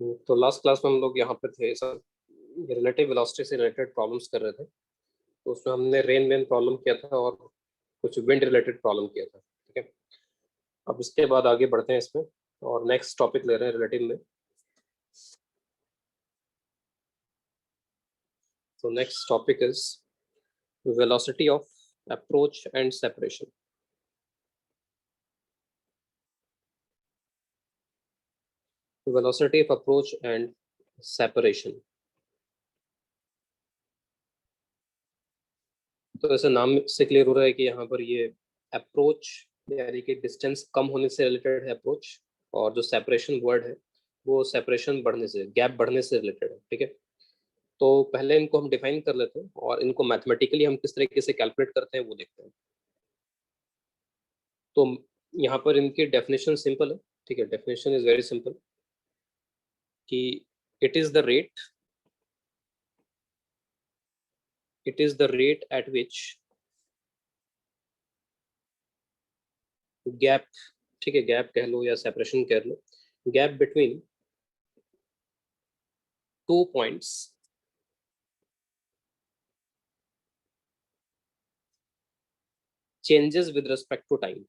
तो last class में हम लोग यहाँ पे थे सब रिलेटिव वेलोसिटी से रिलेटेड प्रॉब्लम्स कर रहे थे। तो उसमें हमने रेन मैन प्रॉब्लम किया था और कुछ विंड रिलेटेड प्रॉब्लम किया था। ठीक है, अब इसके बाद आगे बढ़ते हैं इसमें और नेक्स्ट टॉपिक ले रहे हैं रिलेटिव में। तो next topic is velocity of approach and separation. Velocity of approach and separation. तो ऐसे नाम से क्लियर हो रहा है कि यहाँ पर ये अप्रोच यानी कि डिस्टेंस कम होने से रिलेटेड है अप्रोच, और जो सेपरेशन वर्ड है वो सेपरेशन बढ़ने से, गैप बढ़ने से रिलेटेड है। ठीक है, तो पहले इनको हम डिफाइन कर लेते हैं और इनको मैथमेटिकली हम किस तरीके से कैलकुलेट करते हैं वो देखते हैं। तो यहाँ पर इनकी डेफिनेशन सिंपल है। ठीक है, डेफिनेशन इज वेरी सिंपल कि it is the rate at which gap, ठीक है, गैप कह लो या सेपरेशन कह लो, gap between two points changes with respect to time।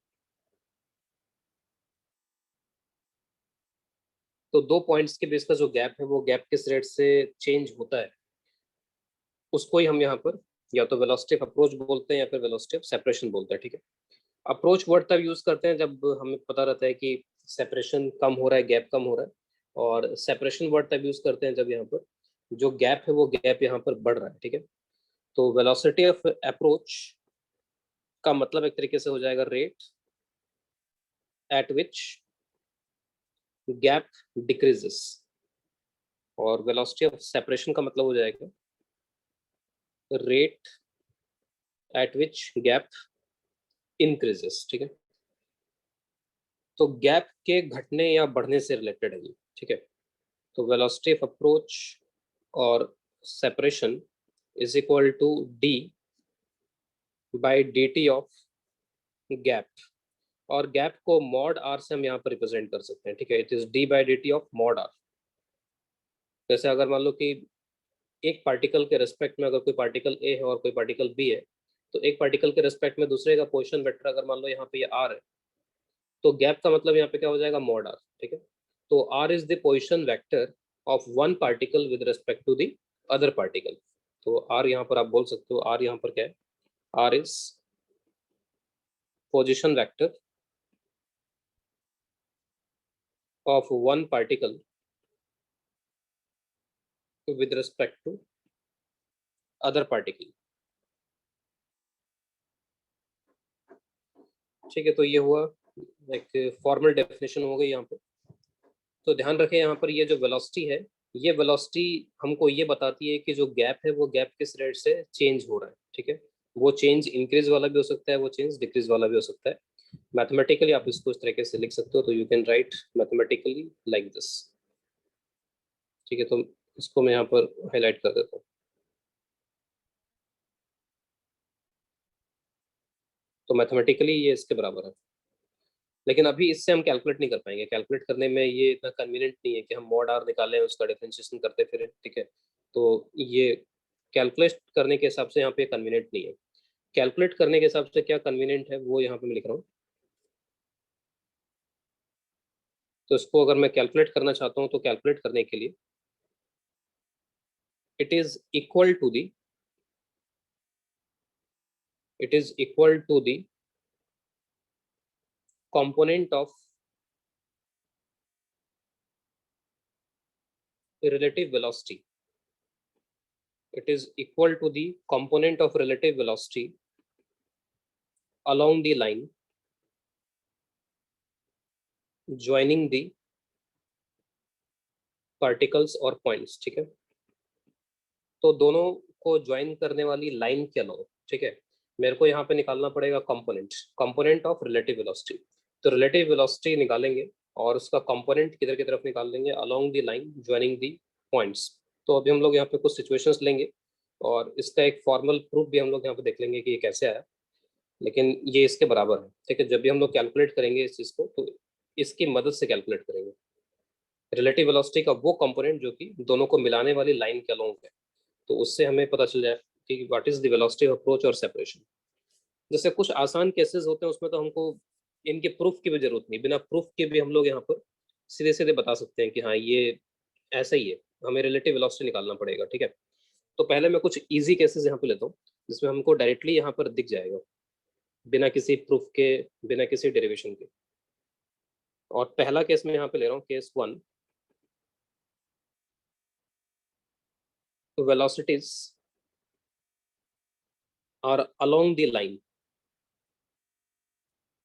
तो दो पॉइंट्स के बीच का जो गैप है वो गैप किस रेट से चेंज होता है उसको ही हम यहाँ पर या तो वेलोसिटी ऑफ अप्रोच बोलते हैं या फिर वेलोसिटी ऑफ सेपरेशन बोलते हैं। ठीक है, अप्रोच वर्ड तब यूज करते हैं जब हमें पता रहता है कि सेपरेशन कम हो रहा है, गैप कम हो रहा है, और सेपरेशन वर्ड तब यूज करते हैं जब यहाँ पर जो गैप है वो गैप यहाँ पर बढ़ रहा है। ठीक है, तो वेलोसिटी ऑफ अप्रोच का मतलब एक तरीके से हो जाएगा rate at which gap decreases, और वेलोसिटी ऑफ सेपरेशन का मतलब हो जाएगा rate at which gap increases. ठीक है, तो गैप के घटने या बढ़ने से रिलेटेड है ये। ठीक है, तो वेलोसिटी ऑफ अप्रोच और separation is equal to d by d t of gap, और गैप को मॉड आर से हम यहाँ पर रिप्रेजेंट कर सकते हैं। ठीक है, it is d by d t of mod r. जैसे अगर मान लो कि एक पार्टिकल के रेस्पेक्ट में अगर कोई पार्टिकल ए है और कोई पार्टिकल बी है, तो एक पार्टिकल के रेस्पेक्ट में दूसरे का पोजीशन वेक्टर अगर मान लो यहाँ पे ये आर है, तो गैप का मतलब यहाँ पे क्या हो जाएगा, मॉड आर। ठीक है, तो r is the position vector of one particle with respect to the other particle. तो आर यहाँ पर आप बोल सकते हो, आर यहाँ पर क्या है, r is position vector of one particle with respect to other particle. ठीक है, तो ये हुआ एक फॉर्मल डेफिनेशन हो गई यहाँ पे। तो ध्यान रखें यहाँ पर ये जो वेलोसिटी है, ये वेलोसिटी हमको ये बताती है कि जो गैप है वो गैप किस रेट से चेंज हो रहा है। ठीक है, वो चेंज इंक्रीज वाला भी हो सकता है, वो चेंज डिक्रीज वाला भी हो सकता है। मैथमेटिकली आप इसको इस तरीके से लिख सकते हो, तो you can write mathematically like this. ठीक है, तो इसको मैं यहाँ पर हाईलाइट कर देता हूँ। तो मैथमेटिकली ये इसके बराबर है, लेकिन अभी इससे हम कैलकुलेट नहीं कर पाएंगे। कैलकुलेट करने में ये इतना कन्वीनियंट नहीं है कि हम मॉड आर निकालें उसका डिफरेंशिएशन करते फिर। ठीक है, तो ये कैलकुलेट करने के हिसाब से यहाँ पे कन्वीनियंट नहीं है। कैलकुलेट करने के हिसाब से क्या कन्वीनियंट है वो यहाँ पे मैं लिख रहा हूँ। तो इसको अगर मैं कैलकुलेट करना चाहता हूँ तो कैलकुलेट करने के लिए it is equal to the component of relative velocity. It is equal to the component of relative velocity along the line joining the particles or points। ठीक है, तो दोनों को ज्वाइन करने वाली लाइन के अलावा, ठीक है, मेरे को यहाँ पे निकालना पड़ेगा कंपोनेंट ऑफ रिलेटिव वेलोसिटी। तो रिलेटिव वेलोसिटी निकालेंगे और उसका कंपोनेंट किधर की तरफ निकाल देंगे, along the line joining the points. तो अभी हम लोग यहाँ पे कुछ सिचुएशंस लेंगे और इसका एक फॉर्मल प्रूफ भी हम लोग यहाँ पे देख लेंगे कि ये कैसे आया, लेकिन ये इसके बराबर है। ठीक है, जब भी हम लोग कैलकुलेट करेंगे इस चीज़ को तो इसकी मदद से कैलकुलेट करेंगे। रिलेटिव वेलोसिटी का वो कंपोनेंट जो कि दोनों को मिलाने वाली लाइन के अलोंग है, तो उससे हमें पता चल जाए कि what is the velocity of approach और सेपरेशन। जैसे कुछ आसान केसेस होते हैं उसमें तो हमको इनके प्रूफ की भी जरूरत नहीं, बिना प्रूफ के भी हम लोग यहाँ पर सीधे सीधे बता सकते हैं कि हाँ ये ऐसा ही है, हमें रिलेटिव वेलोसिटी निकालना पड़ेगा, ठीक है। तो पहले मैं कुछ इजी केसेस यहाँ पे लेता हूँ जिसमें हमको डायरेक्टली यहाँ पर दिख जाएगा, बिना किसी प्रूफ के, बिना किसी डेरिवेशन के। और पहला केस मैं यहाँ पे ले रहा हूँ, case 1। Velocities are along the line,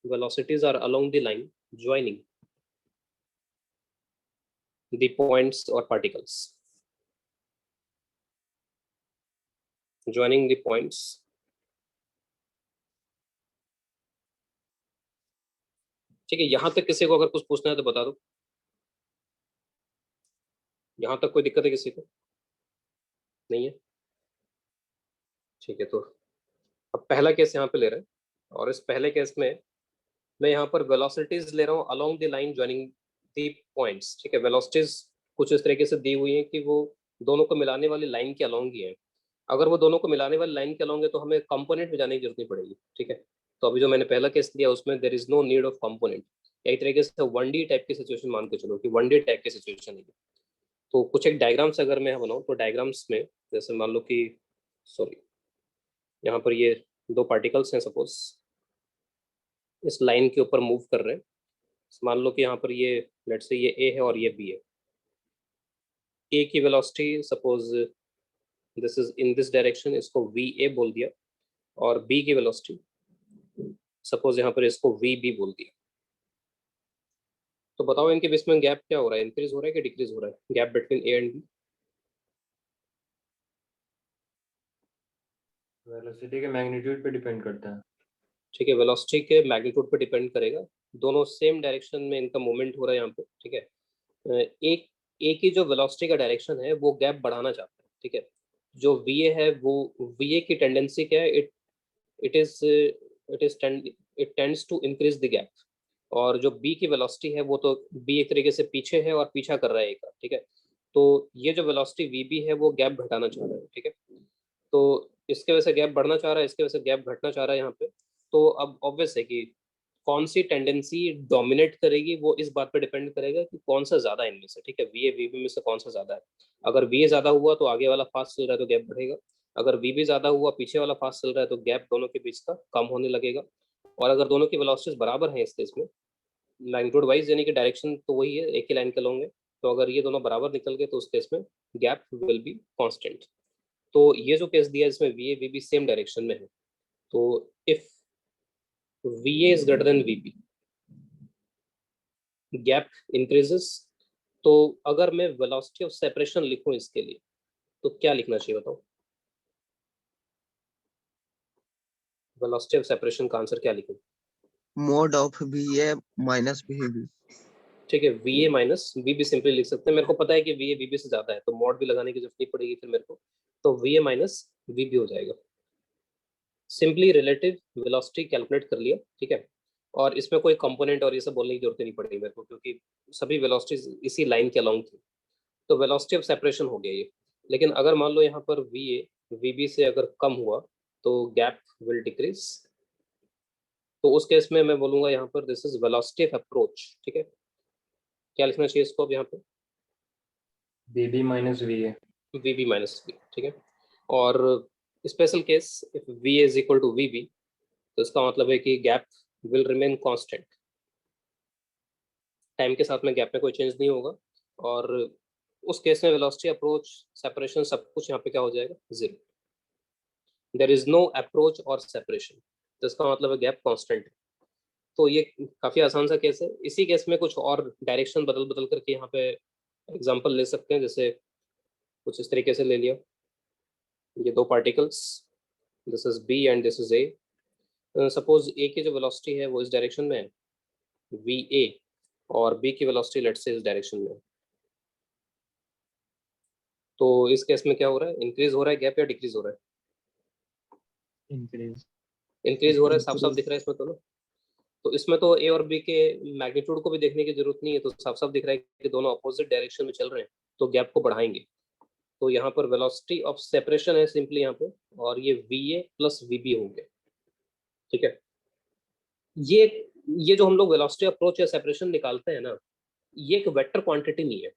velocities are along the line joining the points or particles, joining the points ठीक है। यहां तक किसी को अगर कुछ पूछना है तो बता दो, यहां तक कोई दिक्कत है किसी को? नहीं है, ठीक है। तो अब पहला केस यहाँ पे ले रहे हैं, और इस पहले केस में मैं यहाँ पर वेलोसिटीज ले रहा हूँ along the line joining the points, ठीक है। वेलोसिटीज कुछ इस तरीके से दी हुई है कि वो दोनों को मिलाने वाली लाइन के अलोंग ही है। अगर वो दोनों को मिलाने वाली लाइन के अलोंग है तो हमें कंपोनेंट में जाने की जरूरत नहीं पड़ेगी, ठीक है। तो अभी जो मैंने पहला केस दिया उसमें there is no need of component. एक तरीके से 1D टाइप की सिचुएशन मान के चलो कि 1D टाइप की सिचुएशन है। तो कुछ एक डायग्राम्स अगर मैं बनाऊँ तो डायग्राम्स में जैसे मान लो कि, सॉरी, यहाँ पर ये दो पार्टिकल्स हैं सपोज, इस लाइन के ऊपर मूव कर रहे हैं। मान लो कि यहाँ पर ये लेट्स से ये ए है और ये बी है। ए की velocity suppose this is in this direction, इसको वी ए बोल दिया, और बी की वेलोसिटी सपोज यहाँ पर इसको वी बी बोल दिया। तो बताओ इनके बीच में गैप क्या हो रहा है, इंक्रीज हो रहा है कि डिक्रीज हो रहा है, gap between A and B? Velocity के मैग्नीट्यूड पे डिपेंड करता है। ठीक है, वेलोसिटी के मैग्नीट्यूड पे डिपेंड करेगा। दोनों सेम डायरेक्शन में इनका मूवमेंट हो रहा है यहाँ पे, ठीक है। एक एक ही जो वेलोसिटी का डायरेक्शन है वो गैप बढ़ाना चाहता है, ठीक है। जो वी ए है वो वी ए की टेंडेंसी क्या है, it it is it is it tends to increase the gap. और जो बी की वेलोसिटी है वो तो बी एक तरीके से पीछे है और पीछा कर रहा है ए का, ठीक है। तो ये जो वेलोसिटी वी बी है वो गैप घटाना चाह रहा है, ठीक है। तो इसके वजह से गैप बढ़ना चाह रहा है, इसके वजह से गैप घटना चाह रहा है यहाँ पे। तो अब ऑब्वियस है कि कौन सी टेंडेंसी डोमिनेट करेगी वो इस बात पे डिपेंड करेगा कि कौन सा ज्यादा है इनमें से, ठीक है। वी ए वी बी में से कौन सा ज्यादा है। अगर वी ए ज्यादा हुआ तो आगे वाला फास्ट चल रहा है तो गैप बढ़ेगा। अगर वी बी ज्यादा हुआ, पीछे वाला फास्ट चल रहा है, तो गैप दोनों के बीच का कम होने लगेगा। और अगर दोनों की वेलोसिटीज बराबर हैं इस केस में, मैग्नीट्यूड वाइज यानी कि डायरेक्शन तो वही है, एक ही लाइन के होंगे, तो अगर ये दोनों बराबर निकल गए तो उस केस में गैप विल बी कांस्टेंट। तो ये जो केस दिया है इसमें v A v B same direction में है। तो if v A is greater than v B, gap increases. तो अगर मैं वेलोसिटी ऑफ सेपरेशन लिखूं इसके लिए तो क्या लिखना चाहिए बताओ? वेलोसिटी ऑफ सेपरेशन का आंसर क्या लिखूं? Mod of v A minus v B. ठीक है, v A minus v B simply लिख सकते हैं। मेरे को पता है कि वी ए वी बी से ज्यादा है तो मॉड भी लगाने की जरूरत नहीं पड़ेगी फिर मेरे को। तो v A minus v B हो जाएगा। सिंपली रिलेटिव वेलोसिटी कैलकुलेट कर लिया, ठीक है। और इसमें कोई कंपोनेंट और ये सब बोलने की जरूरत नहीं पड़ेगी मेरे को, क्योंकि सभी वेलोसिटीज इसी लाइन के अलोंग थी। तो वेलोसिटी ऑफ सेपरेशन हो गया ये। लेकिन अगर मान लो यहाँ पर वी ए वी बी से अगर कम हुआ तो गैप विल डिक्रीज। तो उस केस में मैं बोलूंगा यहाँ पर this is velocity of approach, ठीक है। क्या लिखना चाहिए इसको अब यहाँ पे? B B minus v A. V B minus v, ठीक है। और special case if v is equal to v B, तो इसका मतलब है कि gap will remain constant, time के साथ में गैप में कोई चेंज नहीं होगा। और उस केस में वेलोसिटी अप्रोच सेपरेशन सब कुछ यहाँ पे क्या हो जाएगा, zero. There is no approach और सेपरेशन, तो इसका मतलब है गैप कांस्टेंट है। तो ये काफी आसान सा केस है। इसी केस में कुछ और डायरेक्शन बदल बदल करके यहाँ पे एग्जांपल ले सकते हैं। जैसे कुछ इस तरीके से ले लिया, ये दो particles, this is B and this is A. Suppose A की जो वेलोसिटी है वो इस डायरेक्शन में है वी ए, और बी की वेलोसिटी लेट्स से इस डायरेक्शन में है। तो इस केस में क्या हो रहा है, इंक्रीज हो रहा है गैप या डिक्रीज हो रहा है? इंक्रीज। इंक्रीज हो रहा है, साफ साफ दिख रहा है इसमें तो ना। तो इसमें तो ए और बी के मैग्नीट्यूड को भी देखने की जरूरत नहीं है, तो साफ साफ दिख रहा है कि दोनों अपोजिट डायरेक्शन में चल रहे हैं, तो गैप को बढ़ाएंगे। तो यहाँ पर वेलोसिटी ऑफ सेपरेशन है सिंपली यहाँ पे, और ये v A plus v B हो गया, ठीक है। ये ये जो हम लोग वेलोसिटी अप्रोच या सेपरेशन निकालते हैं ना, ये एक वेक्टर क्वांटिटी नहीं है,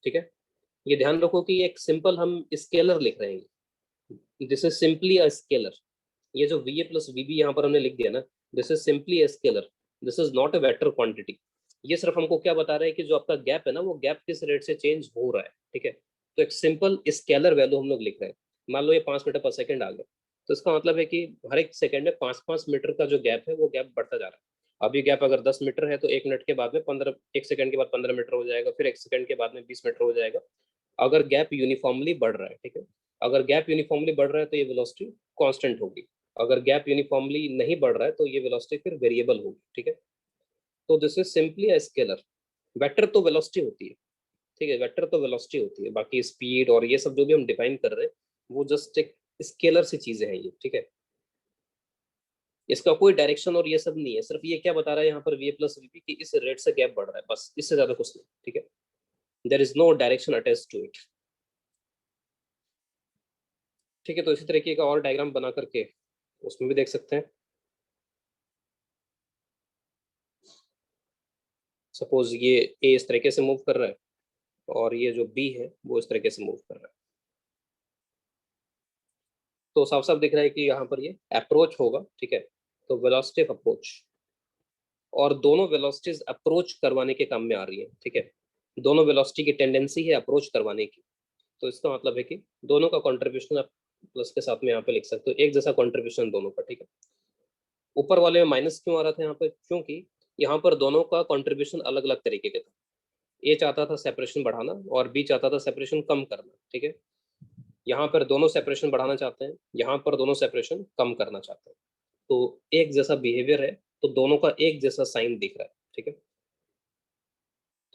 ठीक है। ये ध्यान रखो कि एक सिंपल हम स्केलर लिख रहे हैं, this is simply a scalar. ये जो v A plus v B यहाँ पर हमने लिख दिया ना, this is simply a scalar, this is not a vector quantity. ये सिर्फ हमको क्या बता रहा है कि जो आपका गैप है ना, वो गैप किस रेट से चेंज हो रहा है, ठीक है। तो एक सिंपल स्केलर वैल्यू हम लोग लिख रहे हैं। मान लो ये 5 मीटर पर सेकंड आ गया, तो इसका मतलब है कि हर एक सेकंड में 5-5 मीटर का जो गैप है वो गैप बढ़ता जा रहा है। अभी गैप अगर 10 मीटर है तो 1 मिनट के बाद में 15, 1 सेकंड के बाद 15 मीटर हो जाएगा, फिर 1 सेकंड के बाद में 20 मीटर हो जाएगा, अगर गैप यूनिफॉर्मली बढ़ रहा है, ठीक है। अगर गैप यूनिफॉर्मली बढ़ रहा है तो ये वेलोसिटी कांस्टेंट होगी, अगर गैप यूनिफॉर्मली नहीं बढ़ रहा है तो ये वेलोसिटी फिर वेरिएबल होगी, ठीक है। तो this is simply a scalar. Vector तो वेलोसिटी होती है, ठीक है, वेक्टर तो वेलोसिटी होती है, बाकी स्पीड और ये सब जो भी हम डिफाइन कर रहे हैं वो जस्ट एक स्केलर सी चीजें हैं ये, ठीक है। इसका कोई डायरेक्शन और ये सब नहीं है, सिर्फ ये क्या बता रहा है यहाँ पर वी ए प्लस वीपी कि इस रेट से गैप बढ़ रहा है, बस, इससे ज्यादा कुछ नहीं, ठीक है। There is no direction attach to it, ठीक है। तो इसी तरीके का और डायग्राम बना करके उसमें भी देख सकते हैं। सपोज ये ए इस तरीके से मूव कर रहा है और ये जो बी है वो इस तरीके से मूव कर रहा है, तो साफ साफ दिख रहा है कि यहाँ पर ये अप्रोच होगा, ठीक है। तो वेलोसिटी ऑफ अप्रोच, और दोनों वेलोसिटीज अप्रोच करवाने के काम में आ रही है, ठीक है। दोनों वेलोसिटी की टेंडेंसी है अप्रोच करवाने की, तो इसका मतलब है कि दोनों का कंट्रीब्यूशन आप प्लस के साथ में यहाँ पे लिख सकते हो, एक जैसा कंट्रीब्यूशन दोनों का, ठीक है। ऊपर वाले में माइनस क्यों आ रहा था यहाँ पे, क्योंकि यहाँ पर दोनों का कंट्रीब्यूशन अलग अलग तरीके का था। ए चाहता था सेपरेशन बढ़ाना और बी चाहता था सेपरेशन कम करना, ठीक है। यहाँ पर दोनों सेपरेशन बढ़ाना चाहते हैं, यहाँ पर दोनों सेपरेशन कम करना चाहते हैं, तो एक जैसा बिहेवियर है, तो दोनों का एक जैसा साइन दिख रहा है, ठीक है।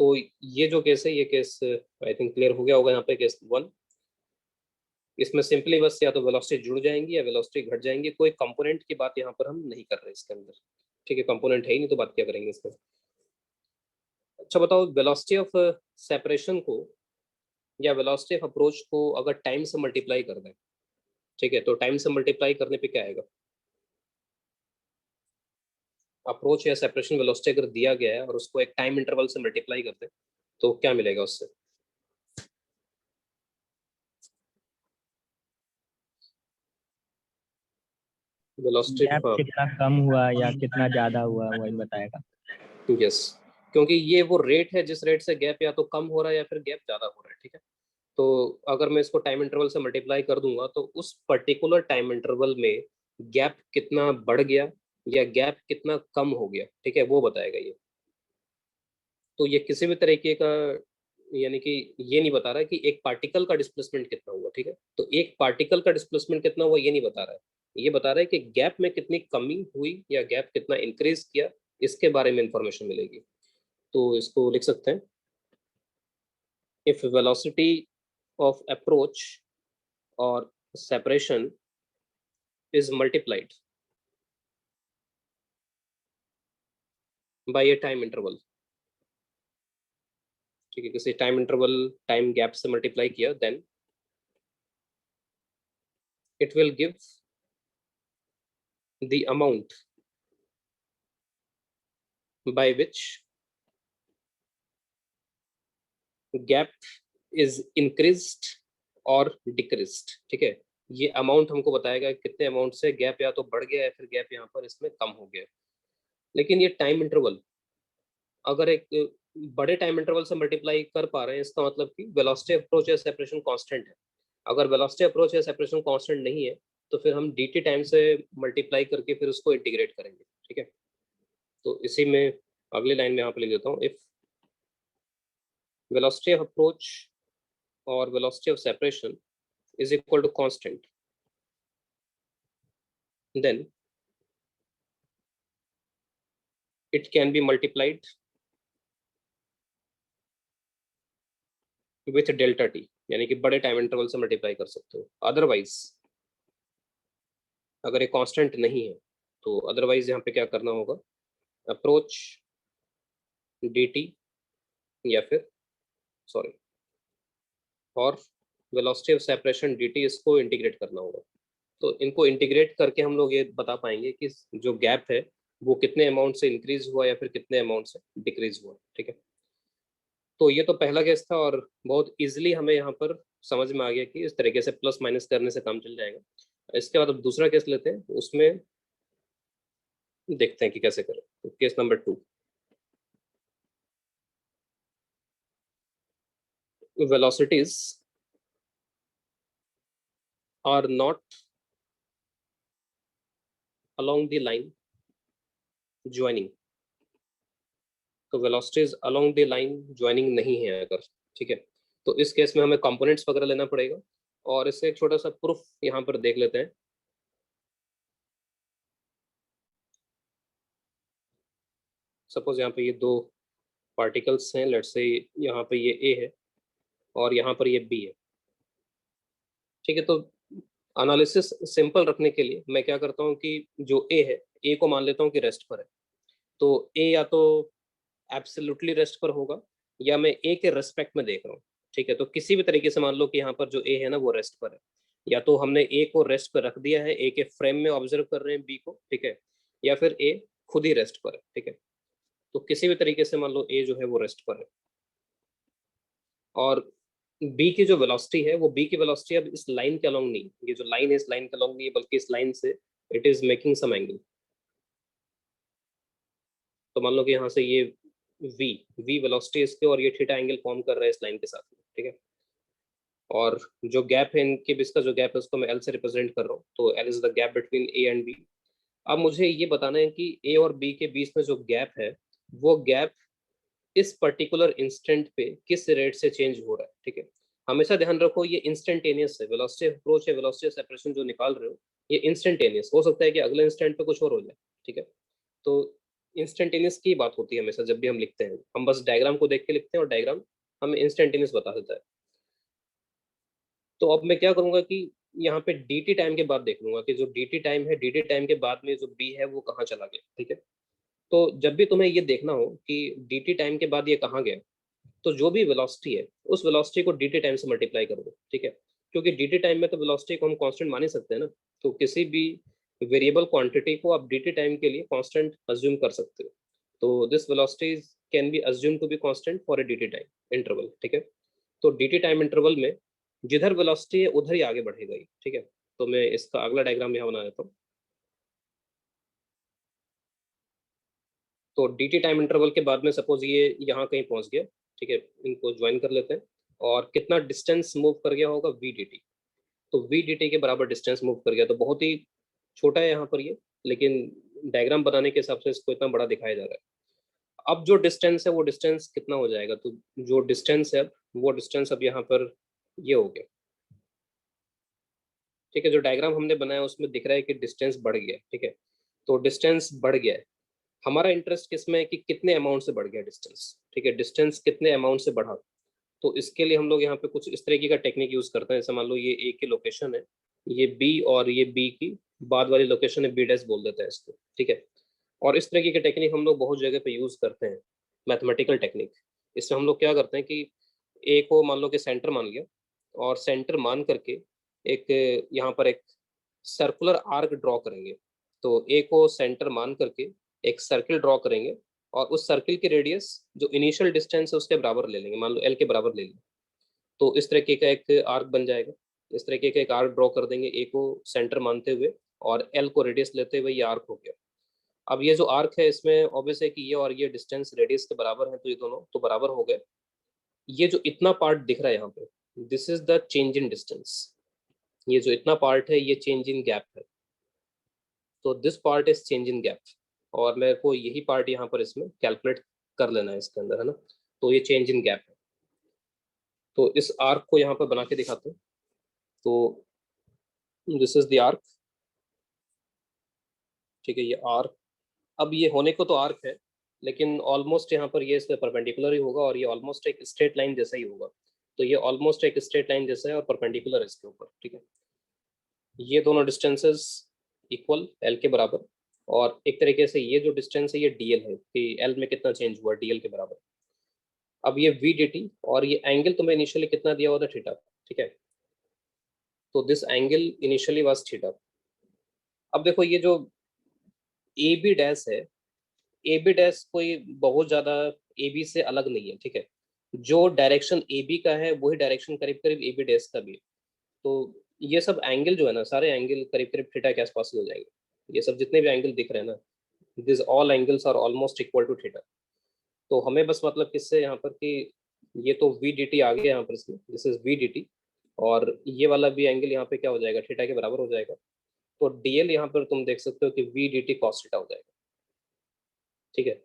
तो ये जो केस है, ये केस आई थिंक क्लियर हो गया होगा यहाँ पे, केस 1। इसमें सिंपली बस या तो वेलोसिटी जुड़ जाएंगी या वेलोसिटी घट जाएंगी, कोई कंपोनेंट की बात यहाँ पर हम नहीं कर रहे इसके अंदर, ठीक है। कंपोनेंट है ही नहीं तो बात क्या करेंगे इसमें। अच्छा बताओ, वेलोसिटी ऑफ सेपरेशन को या वेलोसिटी ऑफ अप्रोच को अगर टाइम से मल्टीप्लाई कर दें, ठीक है, तो टाइम से मल्टीप्लाई करने पे क्या आएगा। अप्रोच या सेपरेशन वेलोसिटी अगर दिया गया है और उसको एक टाइम इंटरवल से मल्टीप्लाई कर दें तो क्या मिलेगा उससे। वेलोसिटी, गैप हाँ, कितना कम हुआ या कितना ज्यादा हुआ वही बताएगा। यस, क्योंकि ये वो रेट है जिस रेट से गैप या तो कम हो रहा है या फिर गैप ज्यादा हो रहा है, ठीक है। तो अगर मैं इसको टाइम इंटरवल से मल्टीप्लाई कर दूंगा तो उस पर्टिकुलर टाइम इंटरवल में गैप कितना बढ़ गया या गैप कितना कम हो गया, ठीक है, वो बताएगा ये। तो ये किसी भी तरीके का, यानी कि ये नहीं बता रहा है कि एक पार्टिकल का डिस्प्लेसमेंट कितना हुआ, ठीक है। तो एक पार्टिकल का डिस्प्लेसमेंट कितना हुआ ये नहीं बता रहा है, ये बता रहा है कि गैप में कितनी कमी हुई या गैप कितना इंक्रीज किया, इसके बारे में इंफॉर्मेशन मिलेगी। तो इसको लिख सकते हैं, इफ वेलोसिटी ऑफ अप्रोच और separation is multiplied by a time interval, ठीक है, किसी टाइम इंटरवल टाइम गैप से मल्टीप्लाई किया, then it will give the amount by which gap is increased और decreased, ठीक है। ये अमाउंट हमको बताएगा कितने अमाउंट से गैप या तो बढ़ गया या फिर गैप यहाँ पर इसमें कम हो गया। लेकिन ये टाइम इंटरवल अगर एक बड़े टाइम इंटरवल से मल्टीप्लाई कर पा रहे हैं, इसका मतलब कि वेलोसिटी अप्रोच या सेपरेशन कांस्टेंट है। अगर वेलोसिटी अप्रोच या सेपरेशन कांस्टेंट नहीं है तो फिर हम dt टाइम से मल्टीप्लाई करके फिर उसको इंटीग्रेट करेंगे, ठीक है। तो इसी में अगली लाइन में यहाँ पे लिख देता हूँ, इफ वेलोसिटी ऑफ अप्रोच और velocity of separation is equal to constant, then it can be multiplied with delta t, यानी कि बड़े टाइम इंटरवल से मल्टीप्लाई कर सकते हो। अदरवाइज अगर ये कांस्टेंट नहीं है तो अदरवाइज यहाँ पे क्या करना होगा, अप्रोच dt या फिर सॉरी और वेलोसिटी ऑफ सेपरेशन dt, इसको इंटीग्रेट करना होगा। तो इनको इंटीग्रेट करके हम लोग ये बता पाएंगे कि जो गैप है वो कितने अमाउंट से इंक्रीज हुआ या फिर कितने अमाउंट से डिक्रीज हुआ। ठीक है, तो ये तो पहला केस था और बहुत इजीली हमें यहाँ पर समझ में आ गया कि इस तरीके से प्लस माइनस करने से काम चल जाएगा। इसके बाद अब दूसरा केस लेते हैं, उसमें देखते हैं कि कैसे करें। तो case number 2, velocities are not along the line joining। तो velocities along the line joining नहीं है अगर, ठीक है, तो इस केस में हमें कंपोनेंट्स वगैरह लेना पड़ेगा और इससे एक छोटा सा प्रूफ यहाँ पर देख लेते हैं। सपोज यहाँ पे ये दो पार्टिकल्स हैं, लेट्स से यहाँ पे ये ए है और यहाँ पर ये बी है। ठीक है, तो एनालिसिस सिंपल रखने के लिए मैं क्या करता हूँ कि जो ए है, ए को मान लेता हूँ कि रेस्ट पर है। तो ए या तो एब्सोल्युटली रेस्ट पर होगा या मैं ए के रेस्पेक्ट में देख रहा हूँ। ठीक है, तो किसी भी तरीके से मान लो कि यहाँ पर जो ए है ना वो रेस्ट पर है, या तो हमने ए को रेस्ट पर रख दिया है, ए के फ्रेम में ऑब्जर्व कर रहे हैं बी को, ठीक है, या फिर ए खुद ही रेस्ट पर है। ठीक है, तो किसी भी तरीके से मान लो ए जो है वो रेस्ट पर है और बी की जो वेलोसिटी है वो बी की वेलोसिटी अब इस लाइन के अलोंग नहीं, ये जो लाइन है इस लाइन के अलोंग नहीं है, बल्कि इस लाइन से it is making some angle. तो मान लो कि यहाँ से ये v v वेलोसिटी इसके और ये थीटा एंगल फॉर्म कर रहा है इस लाइन के साथ में। ठीक है, और जो गैप है इनके बीच का जो गैप है उसको मैं l से रिप्रेजेंट कर रहा हूँ, तो l is the gap between a and b। अब मुझे ये बताना है कि a और b के बीच में जो गैप है वो गैप इस पर्टिकुलर इंस्टेंट पे किस रेट से चेंज हो रहा है। ठीक है, हमेशा ध्यान रखो ये इंस्टेंटेनियस है, वेलोसिटी अप्रोच है, वेलोसिटी सेपरेशन जो निकाल रहे हो ये इंस्टेंटेनियस हो सकता है कि अगले इंस्टेंट पे कुछ और हो जाए। ठीक है, तो इंस्टेंटेनियस की बात होती है हमेशा जब भी हम लिखते हैं, हम बस डायग्राम को देख के लिखते हैं और डायग्राम हमें इंस्टेंटेनियस बता देता है। तो अब मैं क्या करूंगा कि यहाँ पे dt टाइम के बाद देख लूंगा कि जो dt टाइम है, dt टाइम के बाद में जो b है वो कहाँ चला गया। ठीक है, तो जब भी तुम्हें ये देखना हो कि dt टाइम के बाद ये कहाँ गया, तो जो भी वेलोसिटी है उस वेलोसिटी को dt टाइम से मल्टीप्लाई कर दो। ठीक है, क्योंकि dt टाइम में तो वेलोसिटी को हम कांस्टेंट मान ही सकते हैं ना, तो किसी भी वेरिएबल क्वांटिटी को आप dt टाइम के लिए कांस्टेंट अज्यूम कर सकते हो। तो this velocity can be assume to be constant for a dt time interval. ठीक है, तो dt टाइम इंटरवल में जिधर वेलोसिटी है उधर ही आगे बढ़ेगा ही। ठीक है, तो मैं इसका अगला डायग्राम यहाँ बना देता हूँ। तो dt टाइम इंटरवल के बाद में सपोज ये यहाँ कहीं पहुंच गया। ठीक है, इनको ज्वाइन कर लेते हैं और कितना डिस्टेंस मूव कर गया होगा v dt। तो v dt के बराबर डिस्टेंस मूव कर गया, तो बहुत ही छोटा है यहाँ पर ये, लेकिन डायग्राम बनाने के हिसाब से इसको इतना बड़ा दिखाया जा रहा है। अब जो डिस्टेंस है वो डिस्टेंस कितना हो जाएगा, तो जो डिस्टेंस है वो डिस्टेंस अब यहाँ पर ये हो गया। ठीक है, जो डायग्राम हमने बनाया उसमें दिख रहा है कि डिस्टेंस बढ़ गया। ठीक है, तो डिस्टेंस बढ़ गया है, हमारा इंटरेस्ट किसमें है कि कितने अमाउंट से बढ़ गया डिस्टेंस। ठीक है, डिस्टेंस कितने अमाउंट से बढ़ा, तो इसके लिए हम लोग यहाँ पे कुछ इस तरीके का टेक्निक यूज करते हैं। जैसे मान लो ये ए की लोकेशन है, ये बी और ये बी की बाद वाली लोकेशन है, बी डैश बोल देते हैं इसको। ठीक है, और इस तरीके के टेक्निक हम लोग बहुत जगह पे यूज करते हैं, मैथमेटिकल टेक्निक। इसमें हम लोग क्या करते हैं कि ए को मान लो कि सेंटर मान लिया और सेंटर मान करके एक यहाँ पर एक सर्कुलर आर्क ड्रॉ करेंगे। तो ए को सेंटर मान करके एक सर्किल ड्रॉ करेंगे और उस सर्किल की रेडियस जो इनिशियल डिस्टेंस है उसके बराबर ले लेंगे, मान लो एल के बराबर ले लेंगे। तो इस तरीके का एक आर्क बन जाएगा। इस तरीके का एक आर्क ड्रॉ कर देंगे ए को सेंटर मानते हुए और एल को रेडियस लेते हुए, ये आर्क हो गया। अब ये जो आर्क है इसमें ऑब्वियस है कि ये और ये डिस्टेंस रेडियस के बराबर है, तो ये दोनों तो बराबर हो गए। ये जो इतना पार्ट दिख रहा है यहाँ पे, this is the change in distance. ये जो इतना पार्ट है ये चेंज इन गैप है, तो this part is change in gap, और मेरे को यही पार्ट यहाँ पर इसमें कैलकुलेट कर लेना है इसके अंदर, है ना। तो ये चेंज इन गैप है, तो इस आर्क को यहाँ पर बना के दिखाते हैं। तो दिस इज द आर्क। ठीक है, ये आर्क, अब ये होने को तो आर्क है लेकिन ऑलमोस्ट यहाँ पर ये इसके परपेंडिकुलर ही होगा और ये ऑलमोस्ट एक स्ट्रेट लाइन जैसा ही होगा। तो ये ऑलमोस्ट एक स्ट्रेट लाइन जैसा है और परपेंडिकुलर है इसके ऊपर। ठीक है, ये दोनों डिस्टेंसेस इक्वल एल के बराबर, और एक तरीके से ये जो डिस्टेंस है ये डीएल है कि एल में कितना चेंज हुआ डीएल के बराबर। अब ये वी डी टी और ये एंगल तुम्हें इनिशियली कितना दिया हुआ था थीटा, ठीक है, तो this angle initially was theta. अब देखो ये जो ए बी डैश है, ए बी डैश कोई बहुत ज्यादा ए बी से अलग नहीं है, ठीक है, जो डायरेक्शन ए बी का है वही डायरेक्शन करीब करीब ए बी डैश का भी है। तो ये सब एंगल जो है ना, सारे एंगल करीब करीब थीटा के आसपास ही हो जाएंगे। ये सब जितने भी एंगल दिख रहे हैं ना, this all angles are almost equal to theta. तो हमें बस मतलब किससे यहाँ पर कि ये तो वी डी टी आ गया यहाँ पर, इसमें this is v d t, और ये वाला भी एंगल यहाँ पे क्या हो जाएगा, थीटा के बराबर हो जाएगा। तो डीएल यहाँ पर तुम देख सकते हो कि v d t cos theta हो जाएगा, ठीक है।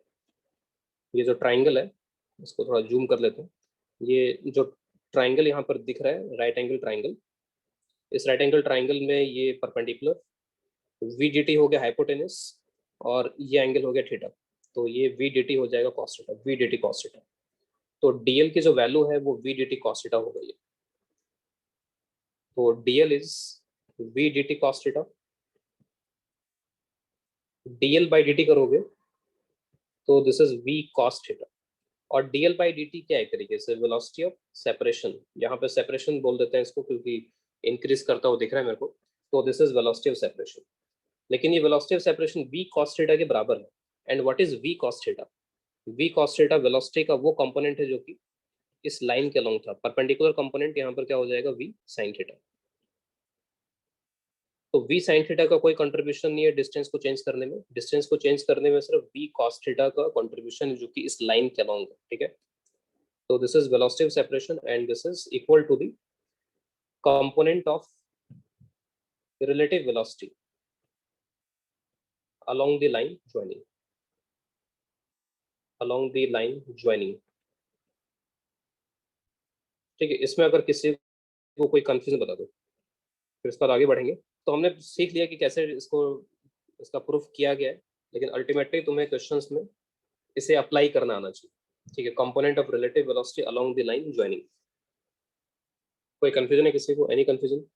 ये जो ट्राइंगल है इसको थोड़ा जूम कर लेते हैं। ये जो ट्राइंगल यहाँ पर दिख रहा है, राइट एंगल ट्राइंगल, इस राइट एंगल ट्राइंगल में ये परपेंडिकुलर वी डी टी हो गया हाइपोटेनस और ये एंगल हो गया थीटा। तो ये वी डी टी हो जाएगा cos theta, v d t cos theta. तो डीएल की जो वैल्यू है वो v d t cos theta हो गई है। तो d l is v d t cos theta. D l by d t करोगे तो this is v cos theta. और डीएल बाई डी टी क्या है, एक तरीके से वेलोसिटी ऑफ सेपरेशन, यहाँ पे सेपरेशन बोल देते हैं इसको क्योंकि इंक्रीज करता हुआ दिख रहा है मेरे को। तो this is velocity of separation, लेकिन ये velocity of separation v cos theta के बराबर है। And what is v cos theta? V cos theta velocity का वो कंपोनेंट है जो कि इस लाइन के अलोंग था, परपेंडिकुलर कंपोनेंट यहाँ पर क्या हो जाएगा, वी साइन थीटा। तो वी साइन थीटा का कोई कंट्रीब्यूशन नहीं है डिस्टेंस को चेंज करने में, डिस्टेंस को चेंज करने में सिर्फ वी कॉस थीटा का कंट्रीब्यूशन है जो कि इस लाइन के अलोंग है, ठीक है। तो this is velocity of separation and this is equal to the component of relative velocity along the line joining, along the line joining, ठीक है। इसमें अगर किसी को कोई कंफ्यूजन बता दो, फिर इसके बाद आगे बढ़ेंगे। तो हमने सीख लिया कि कैसे इसको इसका प्रूफ किया गया है, लेकिन अल्टीमेटली तुम्हें क्वेश्चंस में इसे अप्लाई करना आना चाहिए, ठीक है। Component of relative velocity along the line joining. कोई कंफ्यूजन है किसी को, एनी कंफ्यूजन?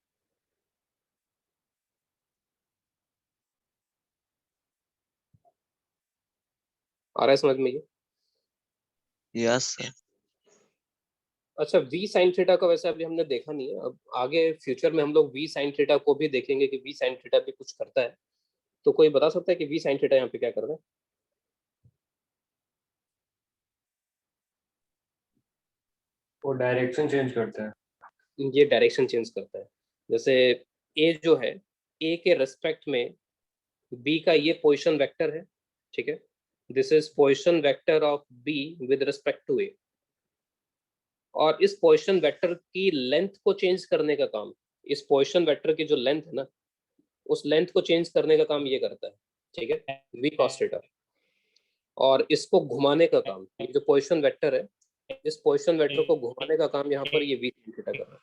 आ रहा है समझ में ये? Yes sir. अच्छा, वी साइन थीटा का वैसे अभी हमने देखा नहीं है, अब आगे फ्यूचर में हम लोग वी साइन थीटा को भी देखेंगे कि वी साइन थीटा भी कुछ करता है। तो कोई बता सकता है कि वी साइन थीटा यहाँ पे क्या कर रहा है? वो डायरेक्शन चेंज करता है। ये डायरेक्शन चेंज करता है। जैसे ए जो है, ए के रेस्पेक्ट में बी का ये पोजीशन वेक्टर है, ठीक है। This is position vector of B with respect to A, और इस पोजीशन वेक्टर की लेंथ को चेंज करने का काम, इस पोजीशन वेक्टर की जो लेंथ है ना, उस लेंथ को चेंज करने का काम ये करता है, ठीक है, वी कॉस थीटा। और इसको घुमाने का काम, ये जो पोजीशन वेक्टर है, इस पोजीशन वेक्टर को घुमाने का काम यहाँ पर ये वी sin थीटा कर रहा है,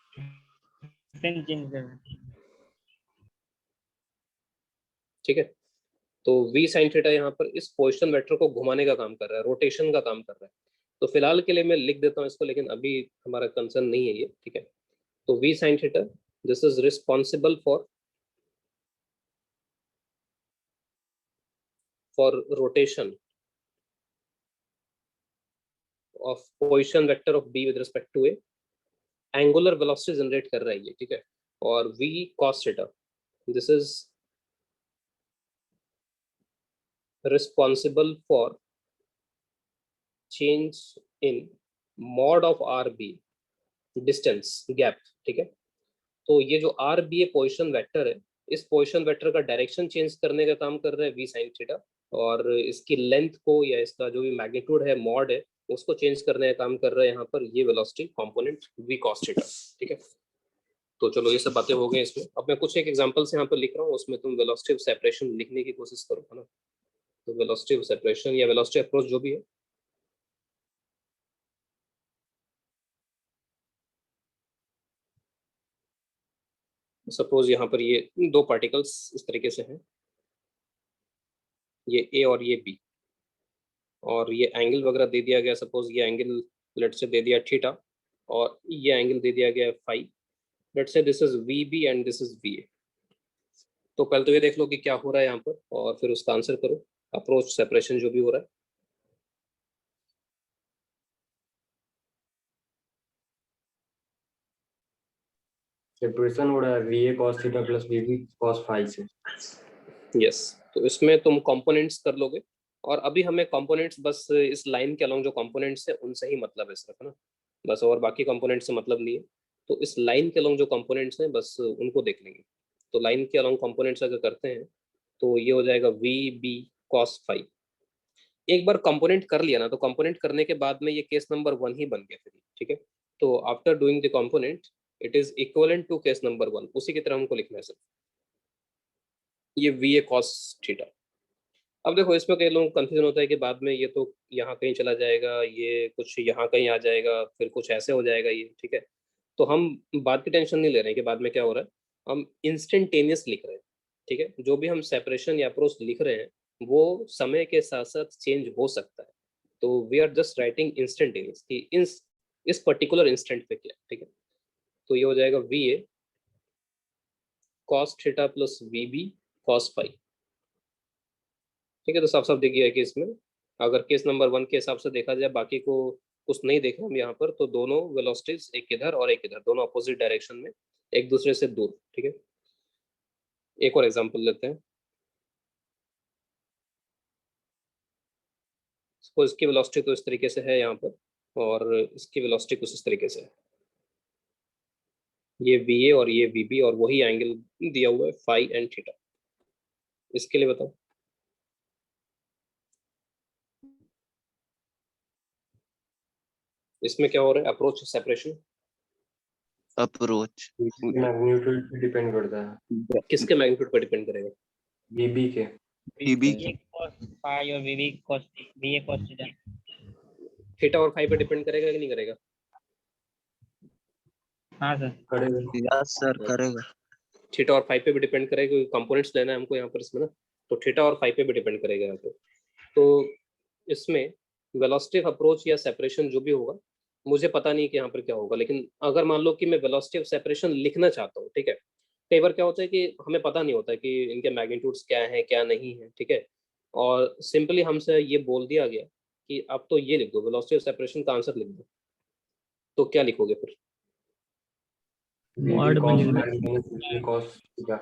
ठीक है। तो वी साइन थीटा यहाँ पर इस पोजीशन वेक्टर को घुमाने का काम कर रहा है, रोटेशन का काम कर रहा है। तो फिलहाल के लिए मैं लिख देता हूँ इसको, लेकिन अभी हमारा कंसर्न नहीं है ये, ठीक है। तो v sine theta this is responsible for rotation of position vector of B with respect to A, angular velocity generate कर रहा है ये, ठीक है। और v cos theta this is responsible for change in mod of RB distance gap, ठीक है। तो ये जो RB पोजीशन वेक्टर है, इस पोजीशन वेक्टर का डायरेक्शन चेंज करने का काम कर रहा है वी साइन थीटा, और इसकी लेंथ को या इसका जो भी मैग्नीट्यूड है, मॉड है, उसको चेंज करने का काम कर रहा है यहाँ पर ये velocity component we cos theta, ठीक है। तो चलो ये सब बातें हो गई इसमें। अब मैं कुछ एक एग्जांपल्स यहाँ पर लिख रहा हूँ, उसमें तुम वेलोसिटी ऑफ सेपरेशन लिखने की कोशिश करो, है ना। तो वेलोसिटी ऑफ सेपरेशन या वेलोसिटी अप्रोच जो भी है, सपोज यहाँ पर ये दो पार्टिकल्स इस तरीके से हैं, ये ए और ये बी, और ये एंगल वगैरह दे दिया गया, सपोज ये एंगल लेट से दे दिया थीटा, और ये एंगल दे दिया गया phi. Let say this is v B and this is v A. तो पहले तो ये देख लो कि क्या हो रहा है यहाँ पर और फिर उसका आंसर करो, अप्रोच सेपरेशन जो भी हो रहा है। सेपरेशन हो रहा है VA cos theta plus VB cos phi से। यस, तो इसमें तुम कंपोनेंट्स कर लोगे और अभी हमें कंपोनेंट्स बस इस लाइन के अलोंग जो कंपोनेंट्स है उनसे ही मतलब है सिर्फ, है ना, बस, और बाकी कंपोनेंट्स से मतलब नहीं है। तो इस लाइन के अलोंग जो कंपोनेंट्स हैं बस उनको देख लेंगे। तो लाइन के अलोंग कंपोनेंट्स अगर करते हैं तो ये हो जाएगा वी बी कॉस फाइव। एक बार कंपोनेंट कर लिया ना, तो कंपोनेंट करने के बाद में ये केस नंबर 1 ही बन गया फिर, ठीक है। तो after doing the component it is equivalent to case number 1, उसी की तरह हमको लिखना है सर, ये वी ए कॉस थीटा। अब देखो इसमें कई लोग कंफ्यूजन होता है कि बाद में ये तो यहाँ कहीं चला जाएगा, ये कुछ यहाँ कहीं आ जाएगा, फिर कुछ ऐसे हो जाएगा ये, ठीक है। तो हम बाद की टेंशन नहीं ले रहे हैं कि बाद में क्या हो रहा है, हम इंस्टेंटेनियस लिख रहे हैं, ठीक है। जो भी हम सेपरेशन या अप्रोच लिख रहे हैं वो समय के साथ साथ चेंज हो सकता है। तो we are just writing instantaneous कि इस पर्टिकुलर इंस्टेंट पे क्या, ठीक है। तो ये हो जाएगा v A cos theta plus v B cos five, ठीक है। तो साफ साफ देखिए कि इसमें अगर केस नंबर 1 के हिसाब से देखा जाए, बाकी को कुछ नहीं देखे हम यहाँ पर, तो दोनों वेलोसिटीज एक इधर और एक इधर, दोनों अपोजिट डायरेक्शन में एक दूसरे से दूर, ठीक है। एक और एग्जांपल लेते हैं। सपोज इसकी वेलोसिटी तो इस तरीके से है यहाँ पर और इसकी वेलोसिटी कुछ इस तरीके से है, ये वी ए और ये वी बी, और वही एंगल दिया हुआ है फाई एंड थीटा। इसके लिए बताओ इसमें क्या हो रहा है, अप्रोच सेपरेशन अप्रोच मैग्नीट्यूड पे डिपेंड करता है, किसके मैग्नीट्यूड पर डिपेंड करेगा, VB के। VB ये cos फाई और वीवी cos वीए cos थीटा। थीटा और फाई पे डिपेंड करेगा कि नहीं करेगा। हाँ सर। करेगा। यस सर करेगा। थीटा और फाइव पे भी डिपेंड करेगा क्योंकि कंपोनेंट्स लेना है हमको यहाँ पर इसमें ना, तो थीटा और फाइव पे भी डिपेंड करेगा यहाँ पे। तो इसमें वेलोसिटी ऑफ अप्रोच या सेपरेशन जो भी होगा, मुझे पता नहीं कि यहाँ पर क्या होगा, लेकिन अगर मान लो कि मैं वेलोसिटी ऑफ सेपरेशन लिखना चाहता हूँ, ठीक है। कई बार क्या होता है कि हमें पता नहीं होता कि इनके मैग्नीट्यूड्स क्या हैं क्या नहीं है, ठीक है। और सिंपली हमसे ये बोल दिया गया कि अब तो ये लिख दो, वेलोसिटी ऑफ सेपरेशन का आंसर लिख दो, तो क्या लिखोगे फिर, Mod VB में cos लिख phi minus VB cos theta.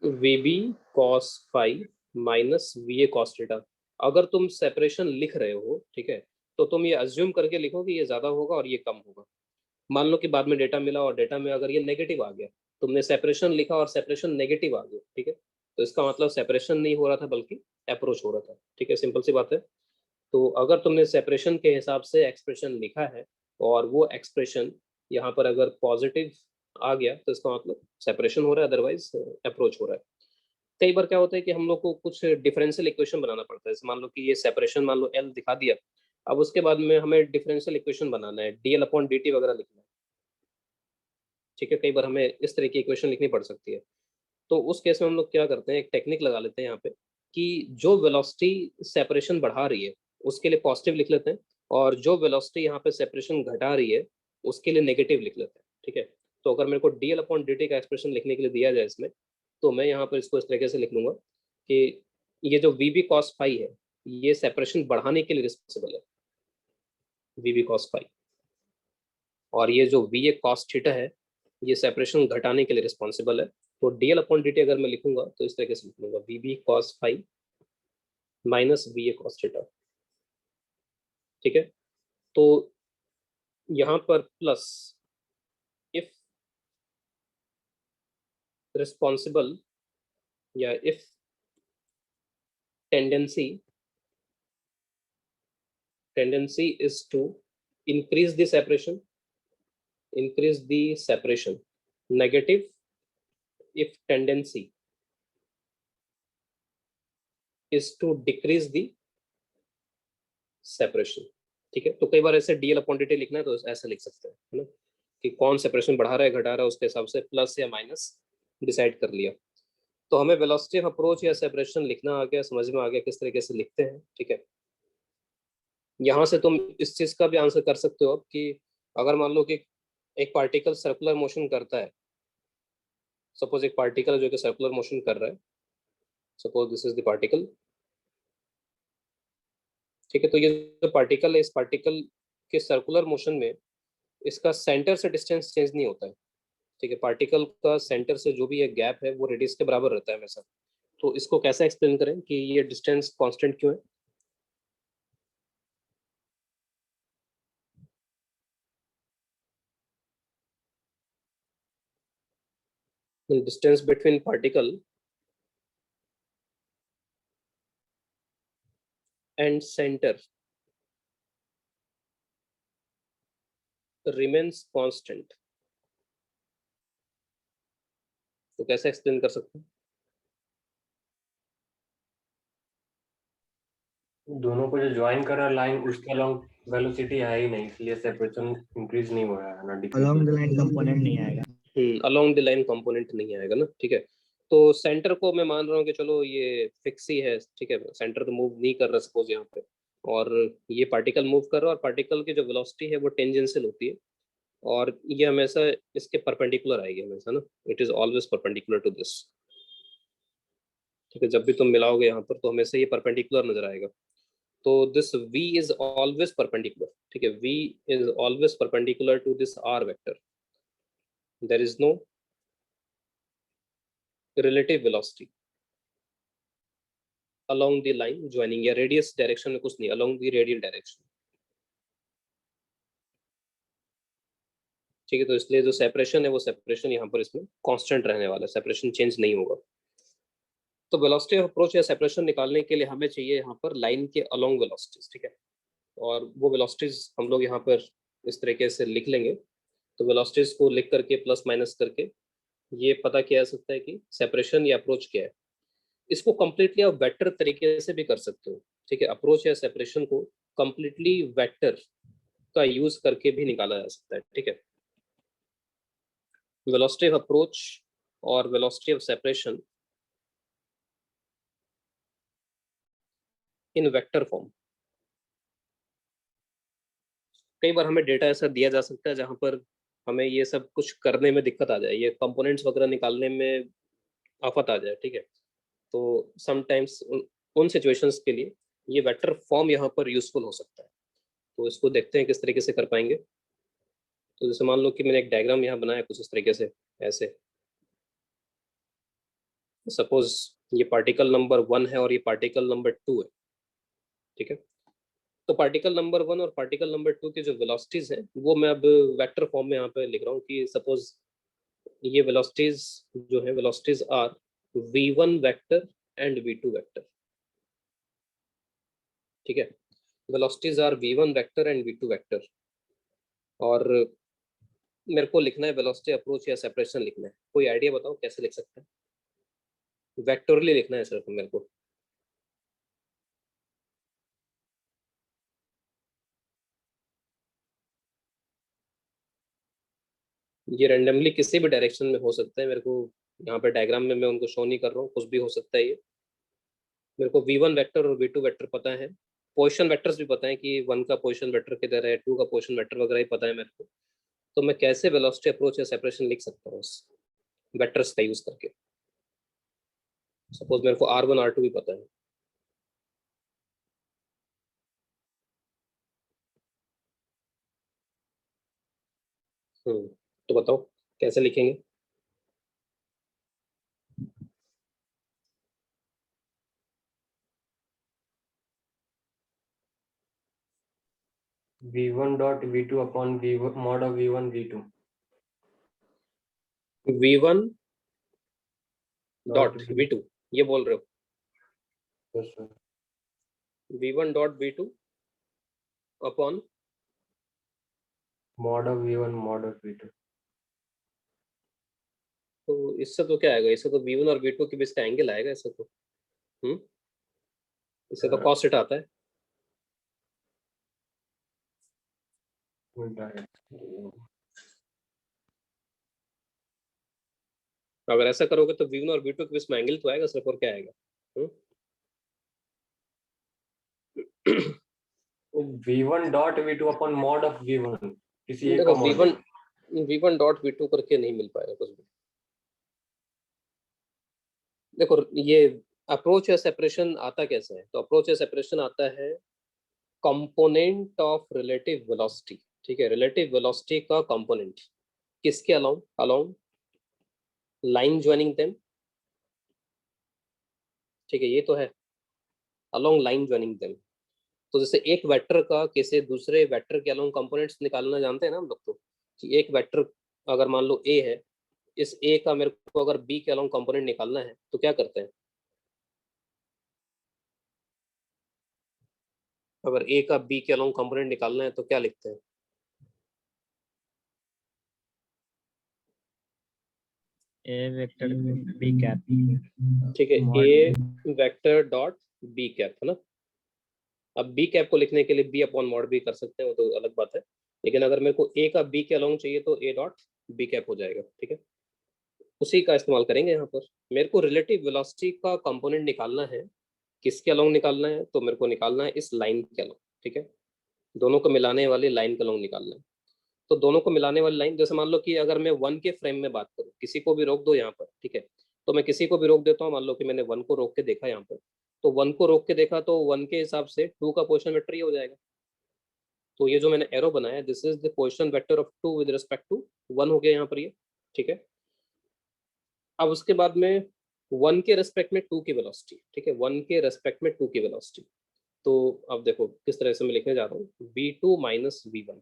V B cos five minus v A cos theta. अगर तुम सेपरेशन लिख रहे हो, ठीक है, तो तुम ये अज्यूम करके लिखो कि ये ज्यादा होगा और ये कम होगा। मान लो कि बाद में डेटा मिला और डेटा में अगर ये नेगेटिव आ गया, तुमने सेपरेशन लिखा और सेपरेशन नेगेटिव आ गया, ठीक है, तो इसका मतलब सेपरेशन नहीं हो रहा था बल्कि अप्रोच हो रहा था, ठीक है। सिंपल सी बात है। तो अगर तुमने सेपरेशन के हिसाब से एक्सप्रेशन लिखा है और वो एक्सप्रेशन यहाँ पर अगर पॉजिटिव आ गया तो इसका मतलब सेपरेशन हो रहा है, अदरवाइज अप्रोच हो रहा है। कई बार क्या होता है कि हम लोग को कुछ डिफरेंशियल इक्वेशन बनाना पड़ता है, जैसे मान लो कि ये सेपरेशन मान लो एल दिखा दिया, अब उसके बाद में हमें डिफरेंशियल इक्वेशन बनाना है, डीएल अपॉन डी टी वगैरह लिखना है, ठीक है। कई बार हमें इस तरह की इक्वेशन लिखनी पड़ सकती है। तो उस केस में हम लोग क्या करते हैं, एक टेक्निक लगा लेते हैं यहाँ पे कि जो वेलोसिटी सेपरेशन बढ़ा रही है उसके लिए पॉजिटिव लिख लेते हैं, और जो वेलोसिटी यहाँ पे सेपरेशन घटा रही है उसके लिए नेगेटिव लिख लेते हैं, ठीक है। तो अगर मेरे को डीएल अपॉन डी टी का एक्सप्रेशन लिखने के लिए दिया जाए इसमें, तो मैं यहाँ पर इसको इस तरीके से लिख लूंगा कि ये जो वी बी कॉस फाई है ये सेपरेशन बढ़ाने के लिए रिस्पॉन्सिबल है, वी बी कॉस फाई, और ये जो वी ए कॉस थीटा है ये सेपरेशन घटाने के लिए रिस्पॉन्सिबल है। तो डीएल अपॉन डी टी अगर मैं लिखूंगा तो इस तरीके से लिख लूंगा v B cos phi minus v A cos theta, ठीक है। तो यहाँ पर प्लस इफ रिस्पॉन्सिबल या if tendency is to increase the separation, negative if tendency is to decrease the separation, ठीक है। तो कई बार ऐसे डीएल अपॉन डी लिखना है तो ऐसे लिख सकते हैं, है ना, कि कौन सेपरेशन बढ़ा रहा है घटा रहा है उसके हिसाब से प्लस या माइनस डिसाइड कर लिया। तो हमें वेलोसिटी ऑफ अप्रोच या सेपरेशन लिखना आ गया, समझ में आ गया किस तरीके से लिखते हैं, ठीक है। यहाँ से तुम इस चीज का भी आंसर कर सकते हो कि अगर मान लो कि एक पार्टिकल सर्कुलर मोशन करता है, सपोज एक पार्टिकल जो कि सर्कुलर मोशन कर रहा है suppose this is the particle, ठीक है। तो ये जो पार्टिकल है, इस पार्टिकल के सर्कुलर मोशन में इसका सेंटर से डिस्टेंस चेंज नहीं होता है, ठीक है। पार्टिकल का सेंटर से जो भी ये गैप है वो रेडियस के बराबर रहता है हमेशा। तो इसको कैसे एक्सप्लेन करें कि ये डिस्टेंस कांस्टेंट क्यों है? Distance between particle and centre remains constant. तो कैसे एक्सप्लेन कर सकते हैं? दोनों को जो ज्वाइन कर रहा है लाइन, उसके अलोंग वेलोसिटी है ही नहीं, इसलिए सेपरेशन इंक्रीज नहीं हो रहा है ना decrease. along the line component नहीं आएगा। अलोंग द लाइन कंपोनेंट नहीं आएगा ना, ठीक है। तो सेंटर को मैं मान रहा हूँ कि चलो ये फिक्स ही है, ठीक है। सेंटर तो मूव नहीं कर रहा सपोज यहाँ पे, और ये पार्टिकल मूव कर रहा है, और पार्टिकल की जो वेलोसिटी है वो टेंजेंशियल होती है, और ये हमेशा इसके परपेंडिकुलर आएगी हमेशा ना, it is always perpendicular to this, ठीक है। जब भी तुम मिलाओगे यहाँ पर तो हमेशा ये परपेंडिकुलर नजर आएगा। तो this v is always perpendicular, ठीक है। v is always perpendicular to this r vector, there is no relative velocity along the line joining, या रेडियस डायरेक्शन में कुछ नहीं, along the radial डायरेक्शन, ठीक है। तो इसलिए जो सेपरेशन है वो सेपरेशन यहाँ पर इसमें कांस्टेंट रहने वाला है, सेपरेशन चेंज नहीं होगा। तो वेलोसिटी ऑफ अप्रोच या सेपरेशन निकालने के लिए हमें चाहिए यहाँ पर लाइन के अलोंग वेलोसिटीज, ठीक है। और वो वेलोसिटीज हम लोग यहाँ पर इस तरीके से लिख लेंगे। तो वेलोसिटीज को लिख करके प्लस माइनस करके ये पता किया जा सकता है कि सेपरेशन या अप्रोच क्या है। इसको कंप्लीटली आप वेक्टर तरीके से भी कर सकते हो, ठीक है। अप्रोच या सेपरेशन को कंप्लीटली वेक्टर का यूज करके भी निकाला जा सकता है, ठीक है। वेलोसिटी ऑफ अप्रोच और velocity of separation in vector form. कई बार हमें डेटा ऐसा दिया जा सकता है जहां पर हमें ये सब कुछ करने में दिक्कत आ जाए, ये कंपोनेंट्स वगैरह निकालने में आफत आ जाए, ठीक है। तो समटाइम्स उन सिचुएशंस के लिए ये वेक्टर फॉर्म यहाँ पर यूजफुल हो सकता है। तो इसको देखते हैं किस तरीके से कर पाएंगे। तो जैसे मान लो कि मैंने एक डायग्राम यहाँ बनाया कुछ इस तरीके से, ऐसे सपोज ये पार्टिकल नंबर 1 है और ये पार्टिकल नंबर 2 है, ठीक है। तो पार्टिकल नंबर 1 और पार्टिकल नंबर 2 की जो वेलोसिटीज हैं वो मैं अब वेक्टर फॉर्म में यहाँ पे लिख रहा हूँ कि सपोज ये वेलोसिटीज जो है, velocities are v1 vector and v2 vector, ठीक है। Velocities are v1 vector and v2 vector, और मेरे को लिखना है वेलोसिटी अप्रोच या सेपरेशन लिखना है। कोई आइडिया बताओ कैसे लिख सकते हैं? वेक्टोरली लिखना है सिर्फ मेरे को। ये रैंडमली किसी भी डायरेक्शन में हो सकता है, मेरे को यहाँ पे डायग्राम में मैं उनको शो नहीं कर रहा हूँ, कुछ भी हो सकता है ये। मेरे को v1 वेक्टर और v2 वेक्टर पता है, पोजीशन वेक्टर्स भी पता है कि 1 का पोजीशन वेक्टर किधर है, 2 का पोजीशन वेक्टर वगैरह ही पता है मेरे को। तो मैं कैसे वेलोसिटी अप्रोच या सेपरेशन लिख सकता हूँ उस वेक्टर्स का यूज करके? सपोज मेरे को r1 r2 भी पता है। तो बताओ कैसे लिखेंगे? v1 dot v2 upon v1 mod of v1 v2 v1 dot v2 ये बोल रहे हो? yes sir v1 dot v2 upon mod of v1 mod of v2 तो इससे तो क्या आएगा, इससे तो v1 और v2 के बीच का एंगल आएगा इससे तो। इससे तो cos थीटा आता है। उल्टा है। अगर ऐसा करोगे तो v1 और v2 के बीच में एंगल तो आएगा सिर्फ, और क्या आएगा? v1 dot v2 upon mod of v1 किसी एक देखो का mod v1 डॉट v2 करके नहीं मिल पाएगा कुछ भी। देखो ये अप्रोच या सेपरेशन आता कैसे है? तो अप्रोच या सेपरेशन आता है कंपोनेंट ऑफ रिलेटिव वेलोसिटी, ठीक है, रिलेटिव वेलोसिटी का कंपोनेंट किसके along, along line joining them, ठीक है, ये तो है अलोंग लाइन ज्वाइनिंग देम। तो जैसे एक वेक्टर का किसी दूसरे वेक्टर के अलोंग कंपोनेंट्स निकालना जानते हैं ना हम लोग, तो कि एक वेक्टर अगर मान लो ए है, इस ए का मेरे को अगर बी के अलोंग कंपोनेंट निकालना है तो क्या करते हैं? अगर ए का बी के अलोंग कंपोनेंट निकालना है तो क्या लिखते हैं? A vector B cap. ठीक है, Mod ए वेक्टर डॉट बी कैप, है ना। अब बी कैप को लिखने के लिए बी अपॉन मॉड भी कर सकते हैं, वो तो अलग बात है, लेकिन अगर मेरे को ए का बी के अलोंग चाहिए तो ए डॉट बी कैप हो जाएगा, ठीक है। उसी का इस्तेमाल करेंगे यहाँ पर। मेरे को रिलेटिव वेलोसिटी का कंपोनेंट निकालना है, किसके अलोंग निकालना है? तो मेरे को निकालना है इस लाइन के अलोंग, ठीक है, दोनों को मिलाने वाली लाइन के अलोंग निकालना है। तो दोनों को मिलाने वाली लाइन, जैसे मान लो कि अगर मैं वन के फ्रेम में बात करूँ, किसी को भी रोक दो यहाँ पर, ठीक है, तो मैं किसी को भी रोक देता हूँ, मान लो कि मैंने वन को रोक के देखा यहाँ पर, तो वन को रोक के देखा तो वन के हिसाब से टू का पोजिशन वेक्टर ये हो जाएगा। तो ये जो मैंने एरो बनाया, this is the position vector of two with respect to one हो गया यहाँ पर ये, ठीक है। अब उसके बाद में वन के रेस्पेक्ट में टू की वेलोसिटी, ठीक है, वन के रेस्पेक्ट में टू की वेलोसिटी। तो अब देखो किस तरह से मैं लिखने जा रहा हूँ, v2 माइनस v1,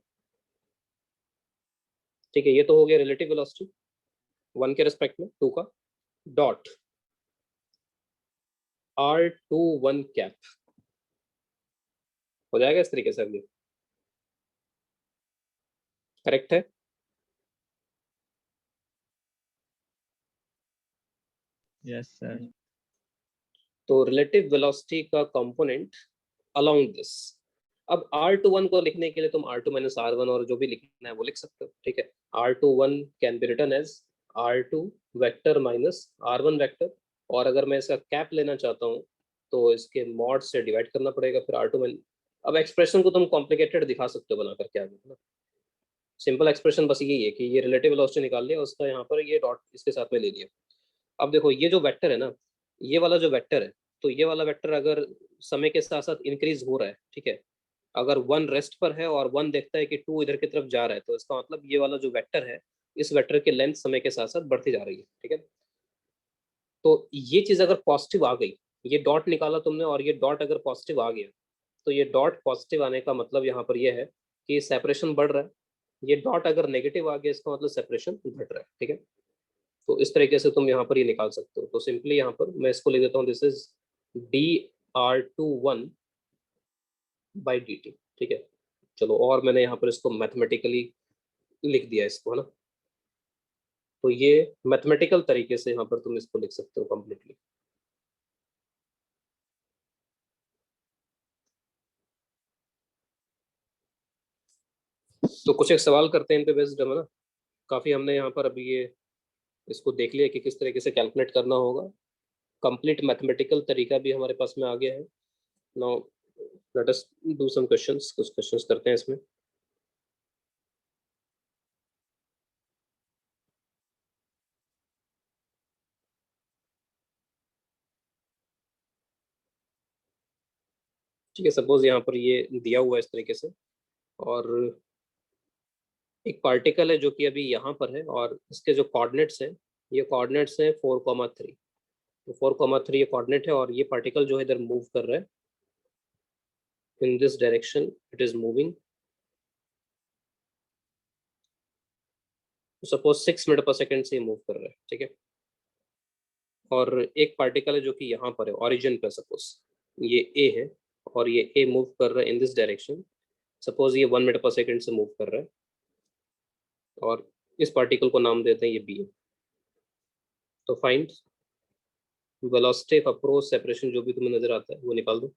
ठीक है, ये तो हो गया रिलेटिव वेलोसिटी वन के रेस्पेक्ट में टू का, डॉट r21 कैप हो जाएगा इस तरीके से। अब ये करेक्ट है? Yes, sir. तो रिलेटिव वेलोसिटी का कंपोनेंट अलोंग दिस। अब r21 को लिखने के लिए तुम r2 माइनस r1 और जो भी लिखना है वो लिख सकते हो, ठीक है। r21 can be written as r2 vector minus r1 vector, और अगर मैं इसका कैप लेना चाहता हूँ तो इसके मॉड से डिवाइड करना पड़ेगा, फिर r2 माइन। अब एक्सप्रेशन को तुम कॉम्प्लिकेटेड दिखा सकते हो बनाकर, क्या है ना, सिंपल एक्सप्रेशन बस यही है कि ये रिलेटिव वेलोसिटी निकाल लिया, उसका यहाँ पर ये डॉट इसके साथ में ले लिया। अब देखो ये जो वेक्टर है ना, ये वाला जो वेक्टर है, तो ये वाला वेक्टर अगर समय के साथ साथ इंक्रीज हो रहा है, ठीक है, अगर वन रेस्ट पर है और वन देखता है कि टू इधर की तरफ जा रहा है, तो इसका मतलब ये वाला जो वेक्टर है, इस वेक्टर की लेंथ समय के साथ साथ बढ़ती जा रही है, ठीक है। तो ये चीज अगर पॉजिटिव आ गई, ये डॉट निकाला तुमने और ये डॉट अगर पॉजिटिव आ गया, तो ये डॉट पॉजिटिव आने का मतलब यहाँ पर ये है कि सेपरेशन बढ़ रहा है। ये डॉट अगर नेगेटिव आ गया, इसका मतलब सेपरेशन घट रहा है, ठीक है। तो इस तरीके से तुम यहाँ पर ये निकाल सकते हो। तो सिंपली यहाँ पर मैं इसको लिख देता हूँ, this is dr21 by d T, ठीक है। चलो, और मैंने यहाँ पर इसको मैथमेटिकली लिख दिया इसको, है ना। तो ये मैथमेटिकल तरीके से यहाँ पर तुम इसको लिख सकते हो कंप्लीटली। तो कुछ एक सवाल करते हैं इन पे बेस्ड, है ना। काफी हमने यहाँ पर अभी ये इसको देख लिया कि किस तरीके से कैलकुलेट करना होगा। कंप्लीट मैथमेटिकल तरीका भी हमारे पास में आ गया है। Now let us do some questions, कुछ क्वेश्चंस करते हैं इसमें। ठीक है, सपोज यहाँ पर ये दिया हुआ है इस तरीके से, और एक पार्टिकल है जो कि अभी यहाँ पर है, और इसके जो कोऑर्डिनेट्स हैं, ये कोऑर्डिनेट्स हैं 4,3। तो 4,3 ये कोऑर्डिनेट है, और ये पार्टिकल जो है इधर मूव कर रहा है, in this direction it is moving. Suppose 6 metre पर सेकेंड से मूव कर रहा है, ठीक है। और एक पार्टिकल है जो कि यहाँ पर है ओरिजिन पे, सपोज ये ए है, और ये ए मूव कर रहा है इन दिस डायरेक्शन, सपोज ये 1 मीटर पर सेकेंड से मूव कर रहा है, और इस पार्टिकल को नाम देते हैं ये बी है। तो find velocity of approach separation, जो भी तुम्हें नजर आता है वो निकाल दो।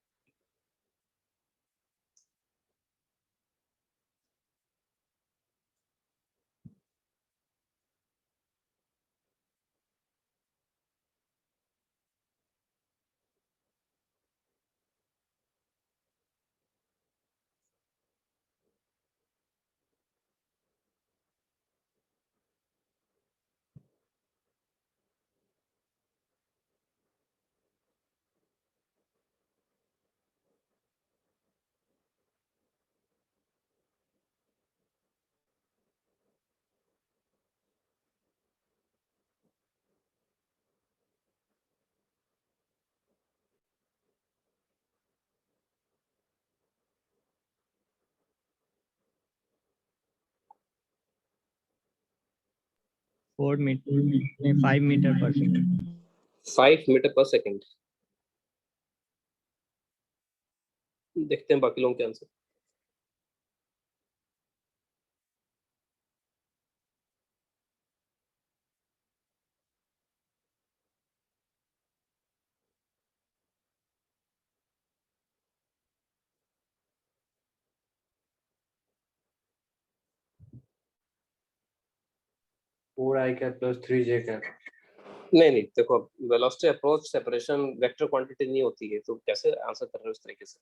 4 मीटर नहीं 5 मीटर पर सेकंड 5 मीटर पर सेकंड। देखते हैं बाकी लोगों के आंसर। फोर आई कैप प्लस 3 जे कैप। नहीं देखो, velocity approach separation vector quantity नहीं होती है, तो कैसे आंसर कर रहे हो इस तरीके से?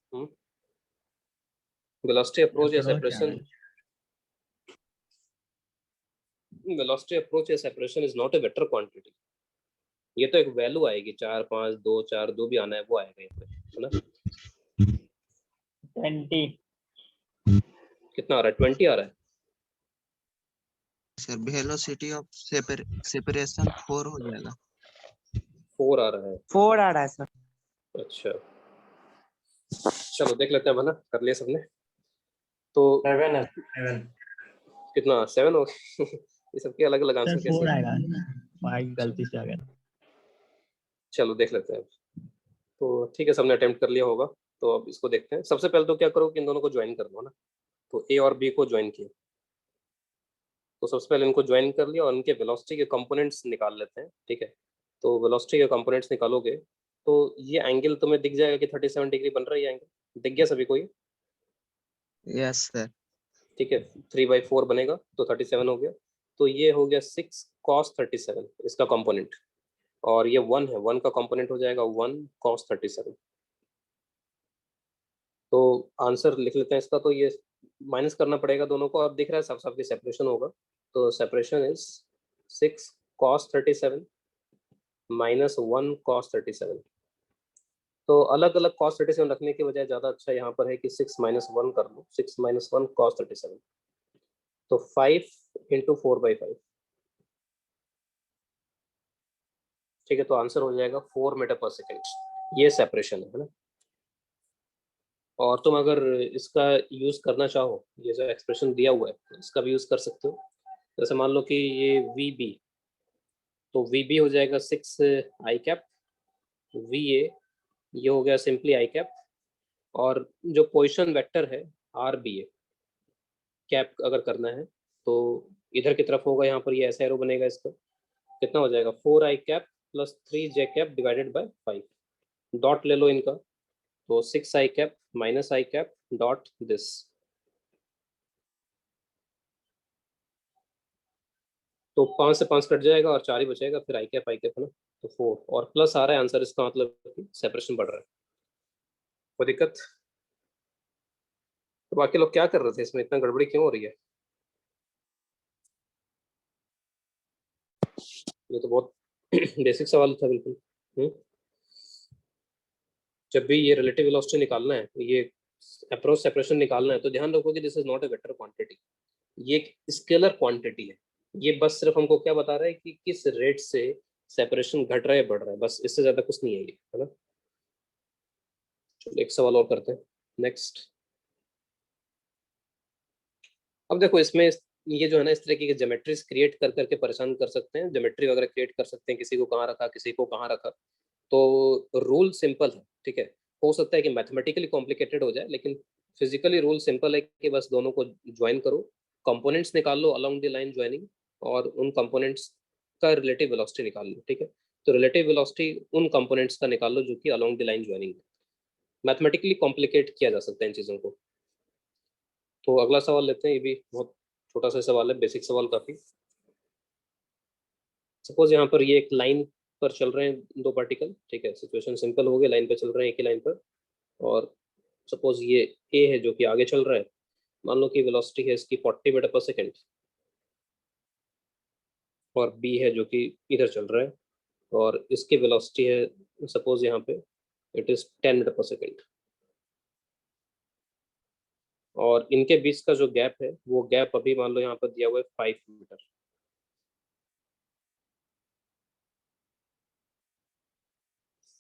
वेलोसिटी अप्रोच या सेपरेशन, वेलोसिटी अप्रोच या separation is not a vector quantity. ये तो एक वैल्यू आएगी, 4 5 2 4 2 भी आना है वो आएगा यहाँ पे, है ना? 20 कितना आ रहा है? 20 आ रहा है। सर वेलोसिटी ऑफ सेपरेशन 4 हो जाएगा। 4 आ रहा है। 4 आ रहा है सर। अच्छा चलो देख लेते हैं, है ना? कर लिया सबने तो 7 है 7। कितना 7 हो ये सबके अलग अलग आंसर सर कैसे 4 हैं? आएगा 5 गलती से आ गया। चलो देख लेते हैं। तो ठीक है, सबने अटेम्प्ट कर लिया होगा। तो अब इसको देखते हैं। सबसे पहले तो क्या करो कि इन दोनों को ज्वाइन कर लो ना। तो ए और बी को ज्वाइन किया, तो सबसे पहले इनको ज्वाइन कर लिया और उनके वेलोसिटी के कंपोनेंट्स निकाल लेते हैं, ठीक है? तो वेलोसिटी के कंपोनेंट्स निकालोगे तो ये एंगल तुम्हें दिख जाएगा कि 37 डिग्री बन रहा है। ये एंगल दिख गया सभी को ये? Yes sir. ठीक है, 3/4 बनेगा तो 37 हो गया। तो ये हो गया 6 cos 37 इसका कंपोनेंट, और ये 1 है, 1 का कंपोनेंट हो जाएगा 1 cos 37। तो आंसर लिख लेते हैं इसका। तो ये माइनस करना पड़ेगा दोनों को। अब दिख रहा है सब सबकी सेपरेशन होगा। तो separation is 6 cos 37 minus 1 cos 37। तो अलग अलग cos 37 रखने के बजाय ज़्यादा अच्छा यहाँ पर है कि 6 - 1 कर लो। 6 - 1 cos 37, तो 5 × 4/5। ठीक है, तो आंसर हो जाएगा 4 मीटर पर सेकेंड। ये सेपरेशन है ना? और तुम अगर इसका यूज करना चाहो, ये जो एक्सप्रेशन दिया हुआ है इसका भी यूज कर सकते हो। जैसे मान लो कि ये वी बी, तो वी बी हो जाएगा 6 आई कैप, वी ए ये हो गया सिंपली आई कैप, और जो पोजिशन वेक्टर है आर बी ए कैप अगर करना है तो इधर की तरफ होगा। यहाँ पर ये ऐसा एरो बनेगा इसका। कितना हो जाएगा? 4 I cap plus 3 J cap divided by 5। Dot ले लो इनका, तो 6 I cap minus I cap dot this. तो 5 से 5 कट जाएगा और 4 ही बचेगा, फिर आई कैप है ना? तो 4 और प्लस आ रहा है आंसर, इसका मतलब सेपरेशन बढ़ रहा है। कोई दिक्कत? तो बाकी लोग क्या कर रहे थे इसमें? इतना गड़बड़ी क्यों हो रही है? ये तो बहुत बेसिक सवाल था बिल्कुल। हम्म? जब भी ये रिलेटिव वेलोसिटी निकालना है, ये अप्रोच सेपरेशन निकालना है, तो ध्यान रखो कि this is not a vector quantity, ये एक स्केलर क्वांटिटी है। ये बस सिर्फ हमको क्या बता रहा है कि किस रेट से सेपरेशन घट रहा है बढ़ रहा है, बस इससे ज्यादा कुछ नहीं है ये, है ना? चलो एक सवाल और करते हैं, नेक्स्ट। अब देखो इसमें ये जो है ना, इस तरीके के ज्योमेट्रीज क्रिएट कर करके परेशान कर सकते हैं। ज्योमेट्री वगैरह क्रिएट कर सकते हैं, किसी को कहाँ रखा किसी को कहाँ रखा। तो रूल सिंपल है, ठीक है? हो सकता है कि मैथमेटिकली कॉम्प्लिकेटेड हो जाए, लेकिन फिजिकली रूल सिंपल है कि बस दोनों को ज्वाइन करो, कंपोनेंट्स निकाल लो अलोंग द लाइन ज्वाइनिंग, और उन कंपोनेंट्स का रिलेटिव वेलोसिटी निकाल लो, ठीक है? तो रिलेटिव वेलोसिटी उन कंपोनेंट्स का निकाल लो जो कि अलोंग द लाइन ज्वाइनिंग है। मैथमेटिकली कॉम्प्लिकेट किया जा सकता है इन चीज़ों को। तो अगला सवाल लेते हैं, ये भी बहुत छोटा सा सवाल है, बेसिक सवाल काफी। सपोज यहाँ पर ये एक लाइन पर चल रहे हैं दो पार्टिकल, ठीक है? सिचुएशन सिंपल हो गया, लाइन पे चल रहे हैं एक ही लाइन पर। और सपोज ये ए है जो कि आगे चल रहा है। मान लो कि वेलोसिटी है इसकी 40 मीटर पर सेकेंड, और बी है जो कि इधर चल रहा है, और इसकी वेलोसिटी है सपोज यहाँ पे इट इज 10 मीटर पर सेकेंड। और इनके बीच का जो गैप है वो गैप अभी मान लो यहाँ पर दिया हुआ है 5 metre.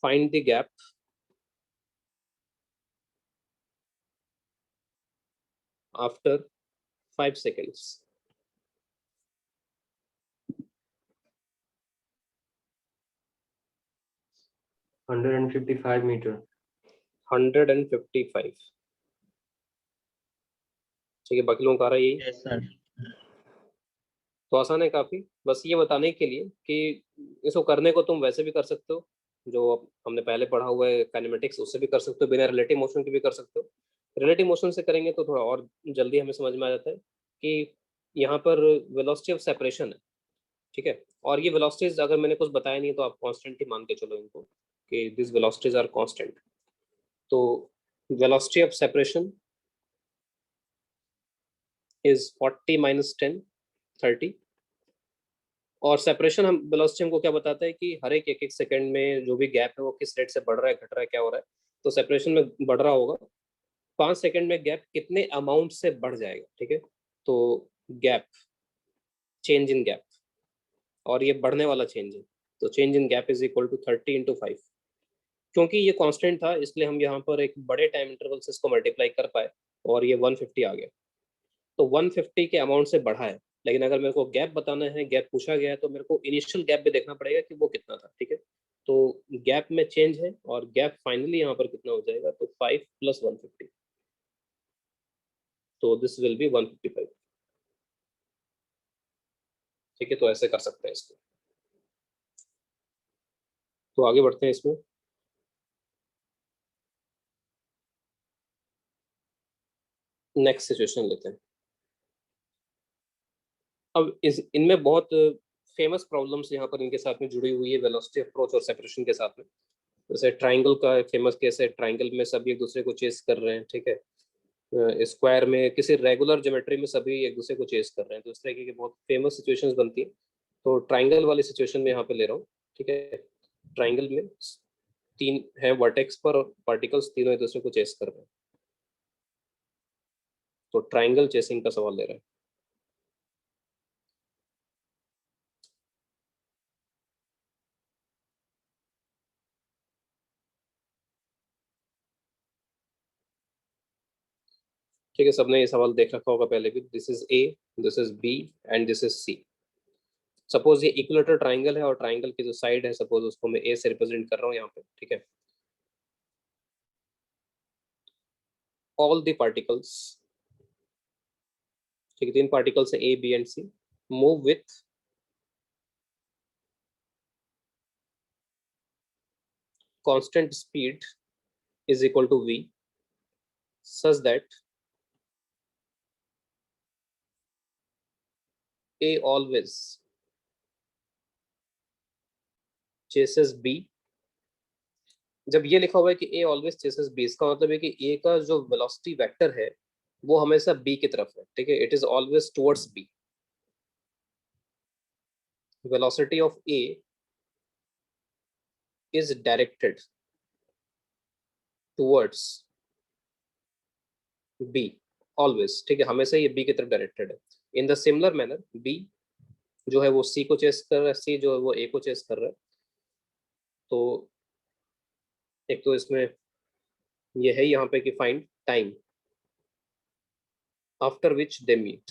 Find the gap after 5 seconds। 155 metre. 155। ठीक है, बाकी लोगों का आ रहा है यही। Yes sir. तो आसान है काफी, बस ये बताने के लिए कि इसको करने को तुम वैसे भी कर सकते हो, जो हमने पहले पढ़ा हुआ है काइनेमेटिक्स, उससे भी कर सकते हो, बिना रिलेटिव मोशन के भी कर सकते हो। रिलेटिव मोशन से करेंगे तो थोड़ा और जल्दी हमें समझ में आ जाता है कि यहाँ पर वेलोसिटी ऑफ सेपरेशन है। ठीक है, और ये वेलोसिटीज अगर मैंने कुछ बताया नहीं तो आप कांस्टेंट ही मान के चलो इनको, कि दिस वेलोसिटीज आर कांस्टेंट। तो velocity of separation is 40 minus 10, 30। और सेपरेशन हम वेलोसिटी हमको क्या बताता है कि हर एक एक सेकंड में जो भी गैप है वो किस रेट से बढ़ रहा है, घट रहा है, क्या हो रहा है। तो सेपरेशन में बढ़ रहा होगा, 5 सेकंड में गैप कितने अमाउंट से बढ़ जाएगा। ठीक है, तो गैप, चेंज इन गैप, और ये बढ़ने वाला चेंज है, तो change in gap is equal to 30 × 5। क्योंकि ये कांस्टेंट था इसलिए हम यहाँ पर एक बड़े टाइम इंटरवल से इसको मल्टीप्लाई कर पाए और ये 150 आ गया। तो 150 के अमाउंट से बढ़ा है, लेकिन अगर मेरे को गैप बताना है, गैप पूछा गया है, तो मेरे को इनिशियल गैप भी देखना पड़ेगा कि वो कितना था। ठीक है, तो गैप में चेंज है और गैप फाइनली यहाँ पर कितना हो जाएगा, तो 5 + 150, तो दिस विल बी 155। ठीक है, तो ऐसे कर सकते हैं इसको। तो आगे बढ़ते हैं इसमें। नेक्स्ट सिचुएशन लेते हैं। अब इस इनमें बहुत फेमस प्रॉब्लम्स यहाँ पर इनके साथ में जुड़ी हुई है वेलोसिटी अप्रोच और सेपरेशन के साथ में। जैसे ट्राइंगल का फेमस केस है, ट्राइंगल में सभी एक दूसरे को चेस कर रहे हैं। ठीक है, स्क्वायर में किसी रेगुलर ज्योमेट्री में सभी एक दूसरे को चेस कर रहे हैं, तो इस तरीके की बहुत फेमस सिचुएशंस बनती है। तो ट्राइंगल वाली सिचुएशन में यहाँ पे ले रहा हूँ। ठीक है, ट्राइंगल में 3 है वर्टेक्स पर और पार्टिकल्स तीनों एक दूसरे को चेस कर रहे हैं, तो ट्राइंगल चेसिंग का सवाल ले रहा है। ठीक है, सबने ये सवाल देख रखा होगा पहले भी। This is A, this is B and this is C. Suppose ये इक्विलेटरल ट्राइंगल है और ट्राइंगल की जो साइड है सपोज उसको मैं ए से रिप्रेजेंट कर रहा हूँ यहाँ पे। ठीक है, ऑल द पार्टिकल्स, ठीक है, 3 पार्टिकल्स है A B and C, move with constant speed is equal to v such that a always chases b। जब ये लिखा हुआ है कि a always chases b, इसका मतलब है कि a का जो वेलोसिटी वेक्टर है वो हमेशा b की तरफ है। ठीक है, it is always towards b। Velocity of a is directed towards b always। ठीक है, हमेशा ये b की तरफ डायरेक्टेड है। In the similar manner b जो है वो c को चेस कर रहा है, c जो है वो a को चेस कर रहा है। तो एक तो इसमें ये है यहाँ पे कि find time after which they meet.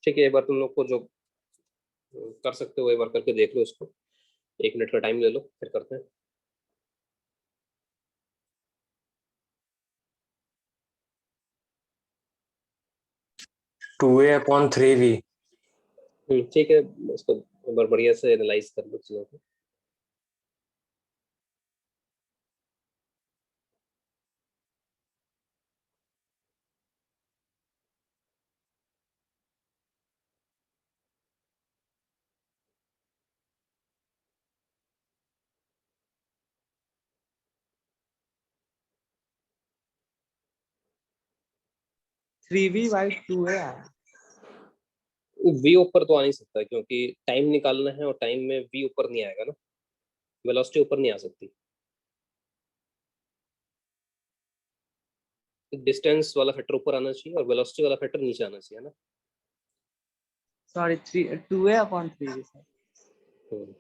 ठीक है, एक बार तुम लोग को जो कर सकते हो एक बार करके देख लो इसको, 1 मिनट का टाइम ले लो फिर करते हैं। 2a/3v। ठीक है, इसको एक बार बढ़िया से एनालाइज कर लो चीजों को। थ्री वी बाई टू है यार। वी ऊपर तो आ नहीं सकता क्योंकि टाइम निकालना है और टाइम में वी ऊपर नहीं आएगा ना, वेलोसिटी ऊपर नहीं आ सकती। डिस्टेंस वाला फैक्टर ऊपर आना चाहिए और वेलोसिटी वाला फैक्टर नीचे आना चाहिए ना। Sorry, 2a/3v sir. हम्म।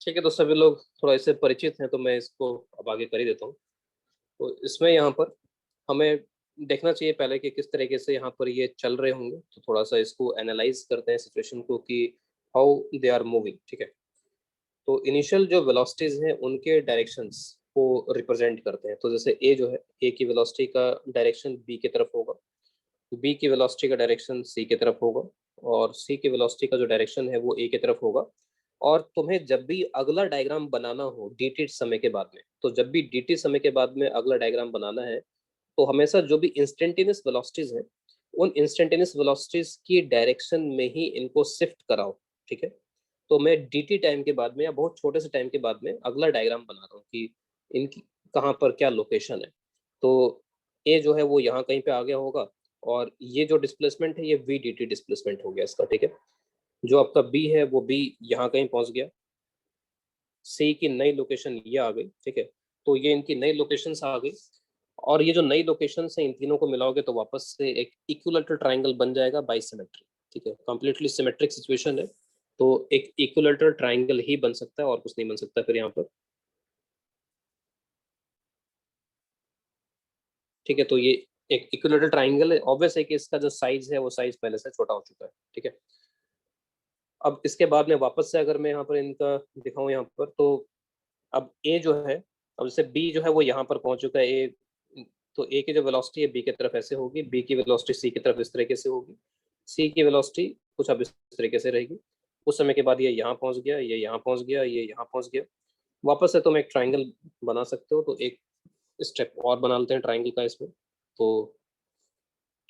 ठीक है, तो सभी लोग थोड़ा इससे परिचित हैं तो मैं इसको अब आगे कर ही देता हूँ। तो इसमें यहाँ पर हमें देखना चाहिए पहले कि किस तरीके से यहाँ पर ये चल रहे होंगे, तो थोड़ा सा इसको एनालाइज करते हैं सिचुएशन को कि हाउ दे आर मूविंग, ठीक है। तो इनिशियल जो वेलोसिटीज हैं उनके डायरेक्शंस को रिप्रेजेंट करते हैं। तो जैसे ए जो है, ए की वेलोसिटी का डायरेक्शन बी की तरफ होगा, बी की वेलोसिटी का डायरेक्शन सी की तरफ होगा, और सी की वेलोसिटी का जो डायरेक्शन है वो ए की तरफ होगा। और तुम्हें जब भी अगला डायग्राम बनाना हो dt समय के बाद में, तो जब भी dt समय के बाद में अगला डायग्राम बनाना है, तो हमेशा जो भी इंस्टेंटेनियस वेलोसिटीज हैं उन इंस्टेंटेनियस वेलोसिटीज की डायरेक्शन में ही इनको शिफ्ट कराओ, ठीक है। तो मैं dt टाइम के बाद में या बहुत छोटे से टाइम के बाद में अगला डायग्राम बना रहा हूँ कि इनकी कहाँ पर क्या लोकेशन है। तो ए जो है वो यहाँ कहीं पे आ गया होगा, और ये जो डिस्प्लेसमेंट है ये वी डी टी डिस्प्लेसमेंट हो गया इसका, ठीक है। जो आपका बी है वो बी यहाँ कहीं पहुँच गया, सी की नई लोकेशन ये आ गई, ठीक है। तो ये इनकी नई लोकेशंस आ गई, और ये जो नई लोकेशंस हैं इन तीनों को मिलाओगे तो वापस से एक इक्विलैटरल ट्रायंगल बन जाएगा बाई सिमेट्री, ठीक है। कंप्लीटली सिमेट्रिक सिचुएशन है, तो एक इक्विलैटरल ट्रायंगल ही बन सकता है और कुछ नहीं बन सकता फिर यहाँ पर, ठीक है। तो ये एक इक्विलैटरल ट्रायंगल है, ऑब्वियस है कि इसका जो साइज है वो साइज पहले से छोटा हो चुका है, ठीक है। अब इसके बाद में वापस से अगर मैं यहाँ पर इनका दिखाऊं यहाँ पर, तो अब ए जो है, अब जैसे बी जो है वो यहाँ पर पहुंच चुका है, ए, तो ए की जो वेलोसिटी है बी की तरफ ऐसे होगी, बी की वेलोसिटी सी की तरफ इस तरीके से होगी, सी की वेलोसिटी कुछ अब इस तरीके से रहेगी। उस समय के बाद ये यहाँ पहुंच गया, ये यहाँ पहुंच गया, ये यहाँ पहुंच गया। वापस से तुम एक ट्राइंगल बना सकते हो, तो एक स्टेप और बना लेते हैं ट्राइंगल का इसमें। तो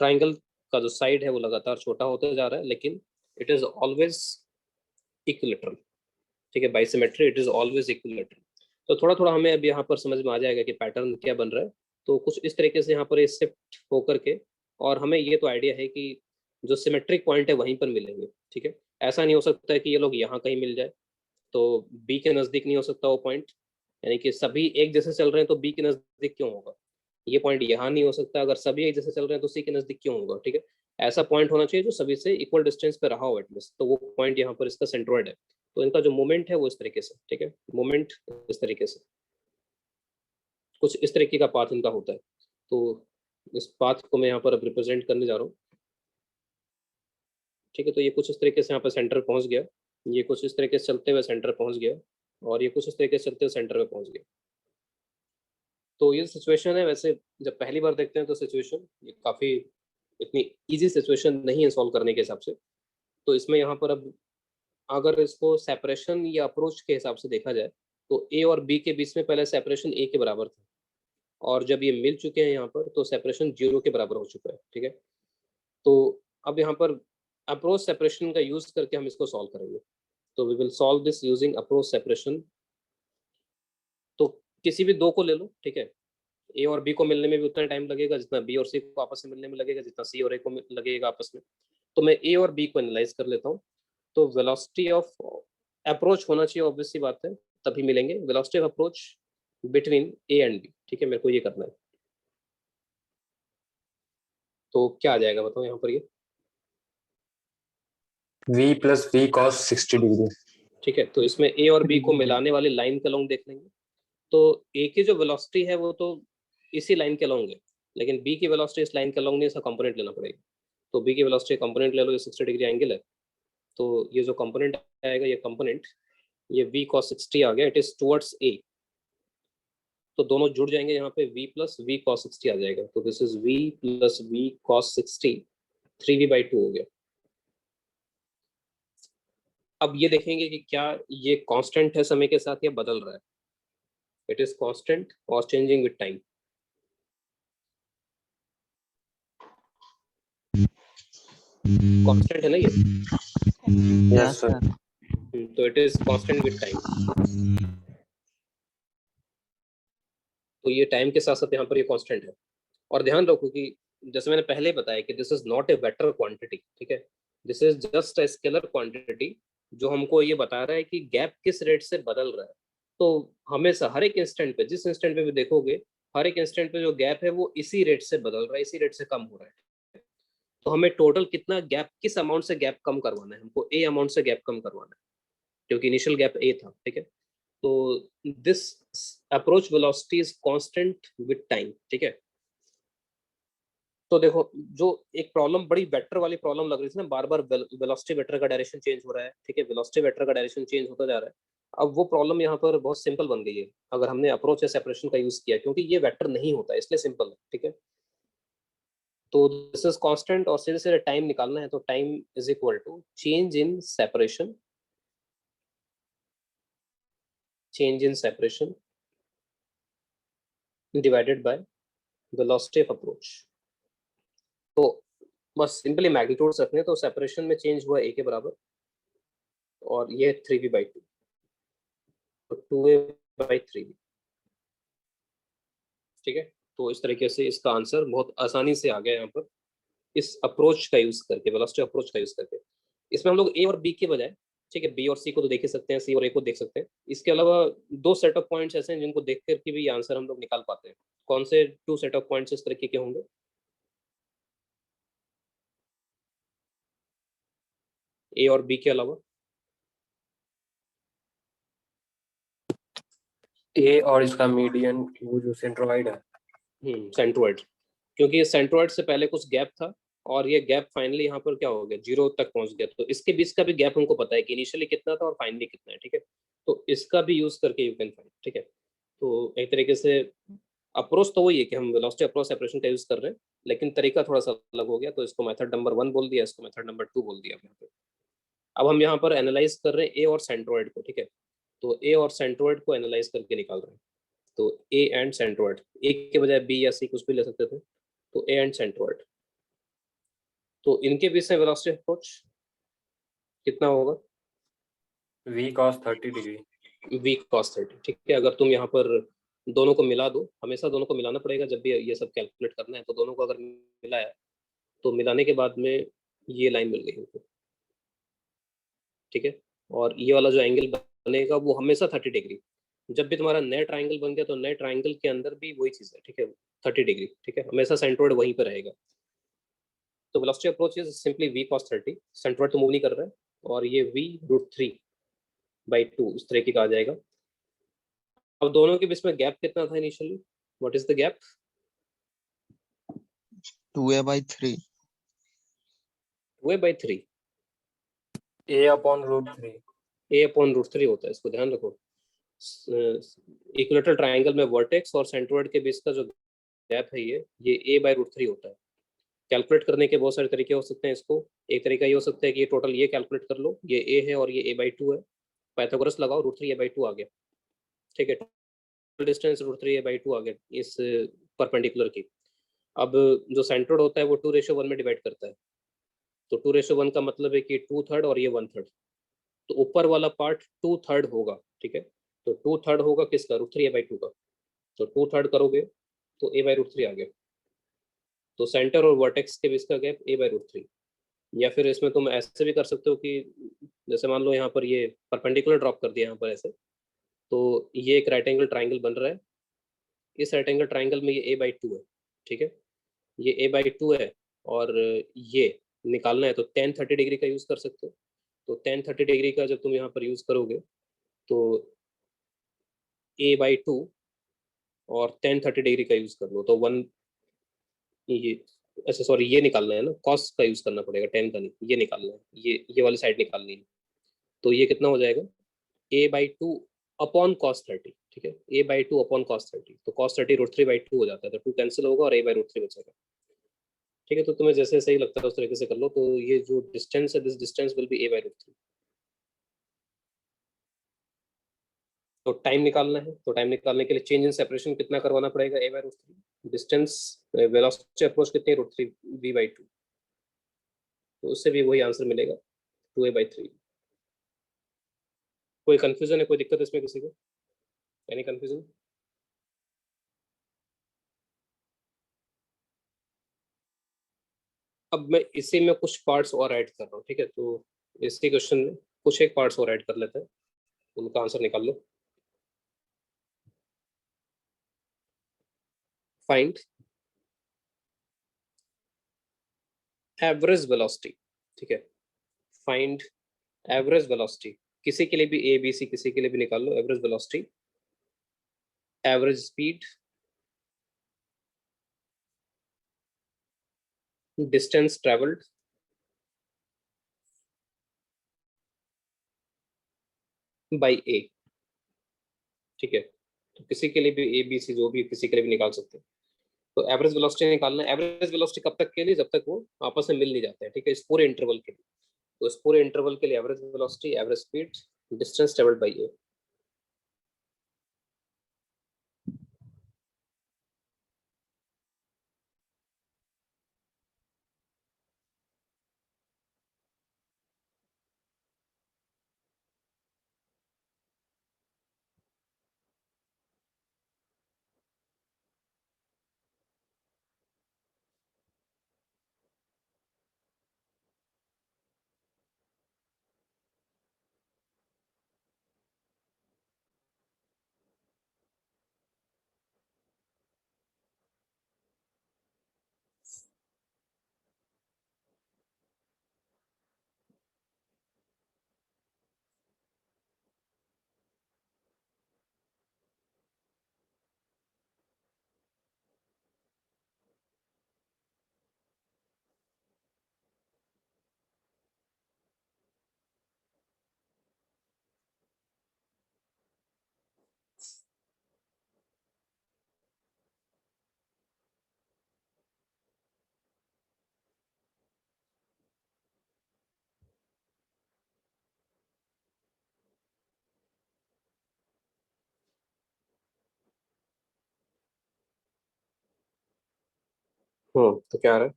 ट्राइंगल का जो साइड है वो लगातार छोटा होता जा रहा है, लेकिन इट इज ऑलवेज इक्विलैटरल, ठीक है। By symmetry it is always equilateral. तो थोड़ा थोड़ा हमें अब यहाँ पर समझ में आ जाएगा कि पैटर्न क्या बन रहा है। तो कुछ इस तरीके से यहाँ पर ये शिफ्ट होकर के, और हमें ये तो आइडिया है कि जो सिमेट्रिक पॉइंट है वहीं पर मिलेंगे, ठीक है। ऐसा नहीं हो सकता है कि ये लोग यहाँ कहीं मिल जाए, तो बी के नज़दीक नहीं हो सकता वो पॉइंट, यानी कि सभी एक जैसे चल रहे हैं तो बी के नज़दीक क्यों होगा। ये पॉइंट यहाँ नहीं हो सकता, अगर सभी एक जैसे चल रहे हैं तो सी के नज़दीक क्यों होगा, ठीक है। ऐसा पॉइंट होना चाहिए जो सभी से इक्वल डिस्टेंस पे रहा हो एटलीस्ट, तो वो पॉइंट यहाँ पर इसका सेंट्रोइड है। तो इनका जो मोमेंट है वो इस तरीके से, ठीक है, मोमेंट इस तरीके से, कुछ इस तरीके का पाथ इनका होता है। तो इस पाथ को मैं यहाँ पर अब रिप्रेजेंट करने जा रहा हूँ, ठीक है। तो ये कुछ इस तरीके से यहाँ पर सेंटर पहुँच गया, ये कुछ इस तरीके से चलते हुए सेंटर पहुँच गया, और ये कुछ इस तरीके से चलते हुए सेंटर पे पहुँच गया। तो ये सिचुएशन है, वैसे जब पहली बार देखते हैं तो सिचुएशन ये काफ़ी इतनी इजी सिचुएशन नहीं है सॉल्व करने के हिसाब से। तो इसमें यहाँ पर अब अगर इसको सेपरेशन या अप्रोच के हिसाब से देखा जाए, तो ए और बी के बीच में पहले सेपरेशन ए के बराबर था, और जब ये मिल चुके हैं यहाँ पर तो सेपरेशन 0 के बराबर हो चुका है, ठीक है। तो अब यहाँ पर अप्रोच सेपरेशन का यूज करके हम इसको सॉल्व करेंगे। तो we will solve this using approach separation. तो किसी भी दो को ले लो, ठीक है। ए और बी को मिलने में भी उतना टाइम लगेगा जितना बी और सी को आपस में मिलने में लगेगा, जितना सी और ए को लगेगा आपस में। तो मैं ए और बी को एनालाइज कर लेता हूँ। तो वेलोसिटी ऑफ अप्रोच होना चाहिए, ऑब्वियस सी बात है, तभी मिलेंगे। Velocity of approach between A and B, ठीक है, मेरे को ये करना है। तो क्या आ जाएगा बताओ यहाँ पर ये, v plus v cos 60 degree, ठीक है। तो इसमें ए और बी को मिलाने वाली लाइन के लॉन्ग देख लेंगे। तो ए की जो वेलोसिटी है वो तो इसी लाइन के लॉन्ग है, लेकिन बी की वेलोसिटी इस लाइन के लॉन्ग नहीं, इसका कंपोनेंट लेना पड़ेगा। तो बी की वेलोसिटी कंपोनेंट ले लो, ये 60 डिग्री एंगल है। तो ये जो कंपोनेंट आएगा, ये कंपोनेंट, ये v cos 60 आ गया, इट इज टुवर्ड्स a। तो दोनों जुड़ जाएंगे यहाँ पे, v प्लस v cos 60 आ जाएगा। तो this is v plus v cos 60, 3v/2 हो गया। अब ये देखेंगे कि क्या ये कांस्टेंट है समय के साथ या बदल रहा है। इट इज कांस्टेंट और चेंजिंग विद टाइम। कांस्टेंट है ना ये, yes sir, तो it is constant with time. तो ये टाइम के साथ साथ यहाँ पर ये कांस्टेंट है। और ध्यान रखो कि जैसे मैंने पहले बताया कि this is not a vector quantity, ठीक है, this is just a scalar quantity, जो हमको ये बता रहा है कि गैप किस रेट से बदल रहा है। तो हमेशा हर एक इंस्टेंट पे, जिस इंस्टेंट पे भी देखोगे, हर एक इंस्टेंट पे जो गैप है वो इसी रेट से बदल रहा है, इसी रेट से कम हो रहा है। तो हमें टोटल कितना गैप, किस अमाउंट से गैप कम करवाना है, हमको ए अमाउंट से गैप कम करवाना है, क्योंकि इनिशियल गैप ए था, ठीक है। तो this approach velocity is constant with time, ठीक है। तो देखो जो एक प्रॉब्लम बड़ी वेक्टर वाली प्रॉब्लम लग रही थी ना, बार बार वेलोसिटी वेक्टर का डायरेक्शन चेंज हो रहा है, ठीक है, वेलोसिटी वेक्टर का डायरेक्शन चेंज होता जा रहा है। अब वो प्रॉब्लम यहाँ पर बहुत सिंपल बन गई है अगर हमने अप्रोच या सेपरेशन का यूज किया, क्योंकि ये वेक्टर नहीं होता है इसलिए सिंपल है, ठीक है। तो दिस इज कांस्टेंट और सीधे सीधे टाइम निकालना है, तो time is equal to change in separation, change in separation divided by velocity of approach. तो बस सिंपली मैग्नीट्यूड्स रखने, तो सेपरेशन में चेंज हुआ a के बराबर और ये 3v/2, तो 2a/3v, ठीक है। तो इस तरीके से इसका आंसर बहुत आसानी से आ गया यहाँ पर इस अप्रोच का यूज करके, वेलोसिटी अप्रोच का यूज करके। इसमें हम लोग ए और बी के बजाय, ठीक है, बी और सी को तो देख ही सकते हैं, सी और ए को देख सकते हैं, इसके अलावा दो सेट ऑफ पॉइंट्स ऐसे हैं जिनको देख करके भी आंसर हम लोग निकाल पाते हैं। कौन से टू सेट ऑफ पॉइंट्स इस तरीके के होंगे? ए और बी के अलावा ए और इसका मीडियन, वो जो सेंट्रोइड है। सेंट्रोइड, क्योंकि ये सेंट्रोइड से पहले कुछ गैप था और ये गैप फाइनली यहाँ पर क्या हो गया, 0 तक पहुंच गया। तो इसके बीच का भी गैप हमको पता है कि इनिशियली कितना था और फाइनली कितना है, ठीक है। तो इसका भी यूज करके यू कैन फाइंड, ठीक है। तो एक तरीके से अप्रोच तो वही है कि हम वेलोसिटी अप्रोच सेपरेशन का यूज कर रहे हैं, लेकिन तरीका थोड़ा सा अलग हो गया, तो इसको मेथड नंबर 1 बोल दिया, इसको मेथड नंबर 2 बोल दिया यहाँ पे। अब हम यहाँ पर एनालाइज कर रहे हैं ए और सेंट्रोइड को, ठीक है। तो ए और सेंट्रोइड को एनालाइज करके निकाल रहे हैं। तो ए एंड सेंट्रोइड, ए के बजाय बी या सी कुछ भी ले सकते थे, तो ए एंड सेंट्रोइड, तो इनके बीच में वेलोसिटी अप्रोच कितना होगा? v cos 30 degree, v cos 30, ठीक है। अगर तुम यहाँ पर दोनों को मिला दो, हमेशा दोनों को मिलाना पड़ेगा जब भी ये सब कैलकुलेट करना है, तो दोनों को अगर मिलाया तो मिलाने के बाद में ये लाइन मिल गई हमको, ठीक है। और ये वाला जो एंगल बनेगा वो हमेशा 30 डिग्री, जब भी तुम्हारा नया ट्राइंगल बन गया तो नए ट्राइंगल के अंदर भी वही चीज़ है, ठीक है, 30 डिग्री, ठीक है, हमेशा सेंट्रोइड वहीं पर रहेगा। तो velocity approach is simply v cos 30, centroid तो मूव नहीं कर रहा है, और ये v√3/2 इस तरीके का आ जाएगा। अब दोनों के बीच में गैप कितना था initially? What is the gap? 2a/3 2a/3, a/√3। a/√3 होता है, इसको ध्यान रखो। इक्विलेटरल ट्राइंगल में वर्टेक्स और सेंट्रोइड के बीच का जो गैप है ये a/√3 होता है। कैलकुलेट करने के बहुत सारे तरीके हो सकते हैं इसको। एक तरीका ये हो सकता है कि ये टोटल ये कैलकुलेट कर लो, ये a है और ये a/2 है, पाइथागोरस लगाओ, √3a/2 आ गया, ठीक है। टोटल डिस्टेंस √3a/2 आ गया इस परपेंडिकुलर की। अब जो सेंट्रोइड होता है वो 2:1 में डिवाइड करता है, तो 2:1 का मतलब है कि 2/3 और ये 1/3, तो ऊपर वाला पार्ट 2/3 होगा, ठीक है। तो 2/3 होगा किसका? √3a/2 का, तो 2/3 करोगे तो a/√3 आ गया। तो सेंटर और वर्टेक्स के बीच का गैप a/√3। या फिर इसमें तुम ऐसे भी कर सकते हो कि जैसे मान लो यहाँ पर ये परपेंडिकुलर ड्रॉप कर दिया यहाँ पर ऐसे, तो ये एक राइट एंगल ट्राइंगल बन रहा है, इस राइट एंगल ट्राइंगल में ये a/2 है, ठीक है, ये a/2 है, और ये निकालना है तो tan 30 डिग्री का यूज़ कर सकते हो। तो tan 30 डिग्री का जब तुम यहाँ पर यूज़ करोगे तो a/2 और tan 30 डिग्री का यूज़ कर लो तो 1, ये अच्छा सॉरी ये निकालना है ना, कॉस का यूज़ करना पड़ेगा, tan का नहीं, ये निकालना है, ये वाली साइड निकालनी है। तो ये कितना हो जाएगा? a/2 अपॉन cos 30, ठीक है, a/2 अपॉन cos 30, तो cos 30 √3/2 हो जाता है, तो 2 कैंसिल होगा और a/√3 बचेगा, ठीक है। तो तुम्हें जैसे सही लगता है उस तरीके से कर लो। तो ये जो डिस्टेंस है, this distance will be a/√3। तो टाइम निकालना है, तो टाइम निकालने के लिए चेंज इन सेपरेशन कितना करवाना पड़ेगा? a/√3। डिस्टेंस वेलोसिटी अप्रोच कितनी है? √3 v/2, तो उससे भी वही आंसर मिलेगा, 2a/3। कोई कंफ्यूजन है, कोई दिक्कत है इसमें किसी को? Any confusion? अब मैं इसी में कुछ पार्ट्स और ऐड कर रहा हूँ, ठीक है। तो इसी क्वेश्चन में कुछ एक पार्ट्स और ऐड कर लेते हैं, उनका आंसर निकाल लो। फाइंड एवरेज वेलोसिटी, ठीक है, फाइंड एवरेज वेलोसिटी, किसी के लिए भी ए बी सी किसी के लिए भी निकाल लो। Average velocity, average speed, distance travelled by A, ठीक है। तो किसी के लिए भी ए बी सी जो भी किसी के लिए भी निकाल सकते हैं। तो एवरेज वेलोसिटी निकालना है। एवरेज वेलोसिटी कब तक के लिए, जब तक वो आपस में मिल नहीं जाते हैं, ठीक है, इस पूरे इंटरवल के लिए। तो इस पूरे इंटरवल के लिए average velocity, average speed, distance travelled by A. तो क्या आ रहा है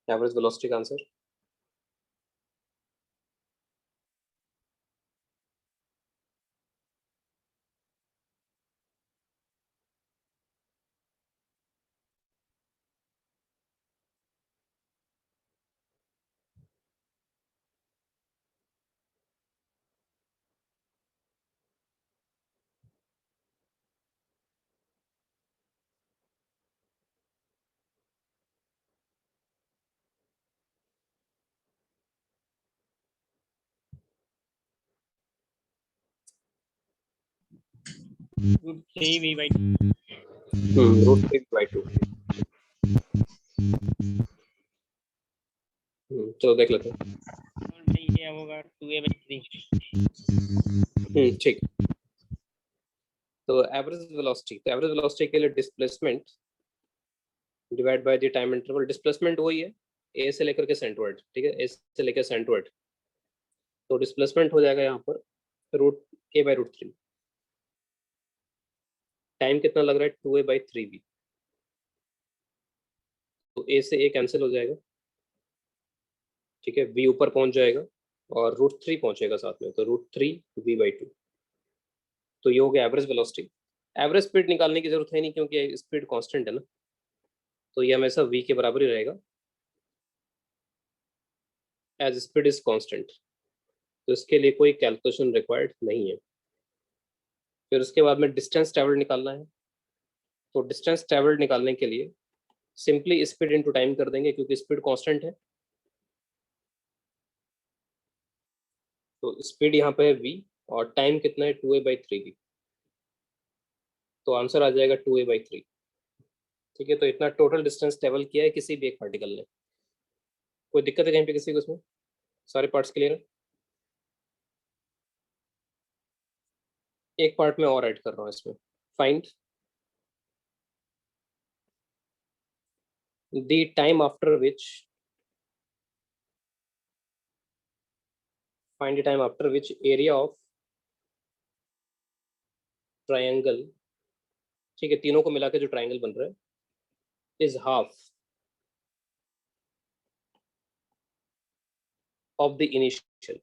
एवरेज वेलोसिटी का आंसर? √3 v/2। √3/2। चलो देख लेते हैं। ये होगा 2a/3। ठीक। तो एवरेज वेलोसिटी, तो एवरेज वेलोसिटी के लिए displacement divide by the time interval. Displacement वही है ए से लेकर के सेंटरवर्ड, ठीक है, ए से लेकर सेंटरवर्ड। तो डिस्प्लेसमेंट हो जाएगा यहाँ पर √a/√3। टाइम कितना लग रहा है? 2a/3v। तो ए से ए कैंसिल हो जाएगा, ठीक है, v ऊपर पहुंच जाएगा और √3 पहुंचेगा साथ में, तो √3v/2। तो ये हो गया एवरेज वेलोसिटी। एवरेज स्पीड निकालने की जरूरत है नहीं क्योंकि स्पीड कांस्टेंट है ना, तो ये हमेशा v के बराबर ही रहेगा एज स्पीड इज कांस्टेंट। तो इसके लिए कोई कैलकुलेशन रिक्वायर्ड नहीं है। फिर उसके बाद में डिस्टेंस ट्रेवल्ड निकालना है। तो डिस्टेंस ट्रेवल्ड निकालने के लिए सिंपली स्पीड इनटू टाइम कर देंगे क्योंकि स्पीड कांस्टेंट है। तो स्पीड यहाँ पे है v और टाइम कितना है? 2a/3v। तो आंसर आ जाएगा 2a/3। ठीक है, तो इतना टोटल डिस्टेंस ट्रेवल किया है किसी भी एक पार्टिकल ने। कोई दिक्कत है कहीं पे किसी को इसमें? सारे पार्ट्स क्लियर है? एक पार्ट में और ऐड कर रहा हूँ इसमें। Find the time after which, find the time after which area of triangle, ठीक है, तीनों को मिला के जो ट्रायंगल बन रहा है, is half of the initial.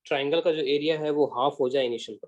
Triangle का जो एरिया है वो हाफ हो जाए इनिशियल का।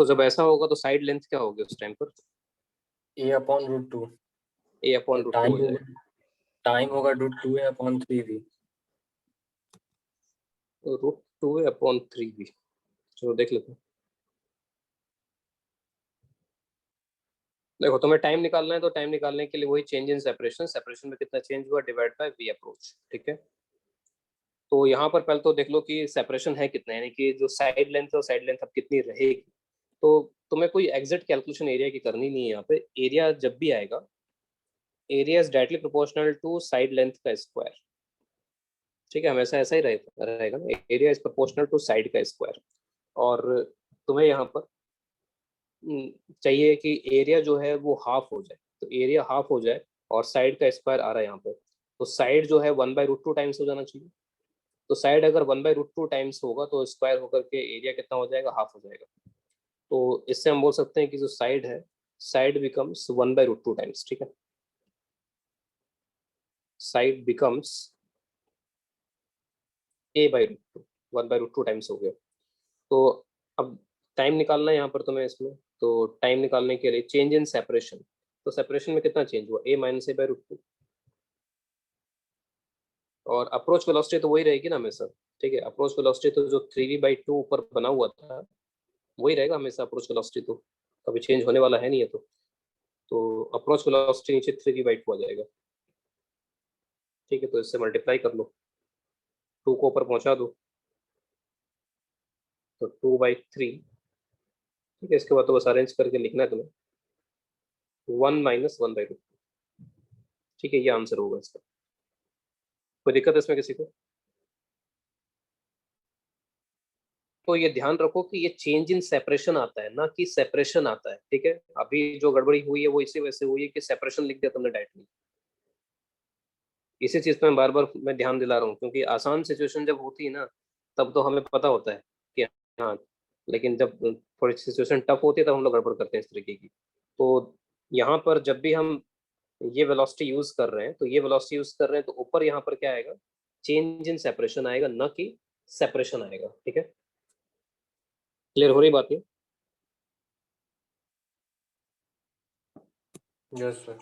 तो जब ऐसा होगा तो साइड लेंथ क्या होगी उस टाइम पर? a/√2 a upon root two time हो जाएगा। टाइम होगा √2a/3v। तो root two a upon three भी, चलो देख लेते हैं। देखो तुम्हें टाइम निकालना है तो टाइम निकालने के लिए वही चेंज इन सेपरेशन, सेपरेशन में कितना चेंज हुआ डिवाइड बाय वी अप्रोच, ठीक है। तो यहाँ पर पहले तो देख लो कि सेपरेशन है कितना, यानी कि जो साइड लेंथ है और साइड लेंथ अब कितनी रहेगी। तो तुम्हें कोई एग्जैक्ट कैलकुलेशन एरिया की करनी नहीं है यहाँ पे। एरिया जब भी आएगा, area is directly proportional to side length का स्क्वायर, ठीक है, हमेशा ऐसा ही रहेगा ना, area is proportional to side का स्क्वायर। और तुम्हें यहाँ पर चाहिए कि एरिया जो है वो हाफ हो जाए, तो एरिया हाफ हो जाए और साइड का स्क्वायर आ रहा है यहाँ पे, तो साइड जो है 1/√2 टाइम्स हो जाना चाहिए। तो साइड अगर 1/√2 टाइम्स होगा तो स्क्वायर होकर के एरिया कितना हो जाएगा, हाफ हो जाएगा। तो इससे हम बोल सकते हैं कि जो साइड है, साइड बिकम्स 1/√2 टाइम्स, ठीक है, साइड बिकम्स a/√2, 1/√2 टाइम्स हो गया। तो अब टाइम निकालना है यहाँ पर तुम्हें इसमें, तो टाइम निकालने के लिए चेंज इन सेपरेशन, तो सेपरेशन में कितना चेंज हुआ, a माइनस a/√2। और अप्रोच वेलोसिटी तो वही रहेगी ना हमेशा, ठीक है, अप्रोच वेलोसिटी तो जो 3v/2 ऊपर बना हुआ था वही रहेगा हमेशा, अप्रोच वेलोसिटी तो कभी चेंज होने वाला है नहीं है। तो अप्रोच वेलोसिटी नीचे 3v/2 आ जाएगा, ठीक है। तो इससे मल्टीप्लाई कर लो, 2 को ऊपर पहुंचा दो, तो 2/3, ठीक है। इसके बाद तो बस अरेंज करके लिखना है तुम्हें, 1 माइनस 1/√2, ठीक है, ये आंसर होगा इसका। कोई दिक्कत है इसमें किसी को? तो ये ध्यान रखो कि ये चेंज इन सेपरेशन आता है ना कि सेपरेशन आता है, ठीक है। अभी जो गड़बड़ी हुई है वो इसी वजह से हुई है कि सेपरेशन लिख दिया तुमने डायरेक्टली। इसी चीज पे मैं बार बार मैं ध्यान दिला रहा हूँ, क्योंकि आसान सिचुएशन जब होती है ना तब तो हमें पता होता है कि हाँ, लेकिन जब थोड़ी सिचुएशन टफ होती है तब हम लोग गड़बड़ करते हैं इस तरीके की। तो यहाँ पर जब भी हम ये वेलोसिटी यूज कर रहे हैं, तो ये वेलोसिटी यूज कर रहे हैं, तो ऊपर यहाँ पर क्या आएगा, चेंज इन सेपरेशन आएगा, न कि सेपरेशन आएगा, ठीक है। क्लियर हो रही बात है? Yes sir.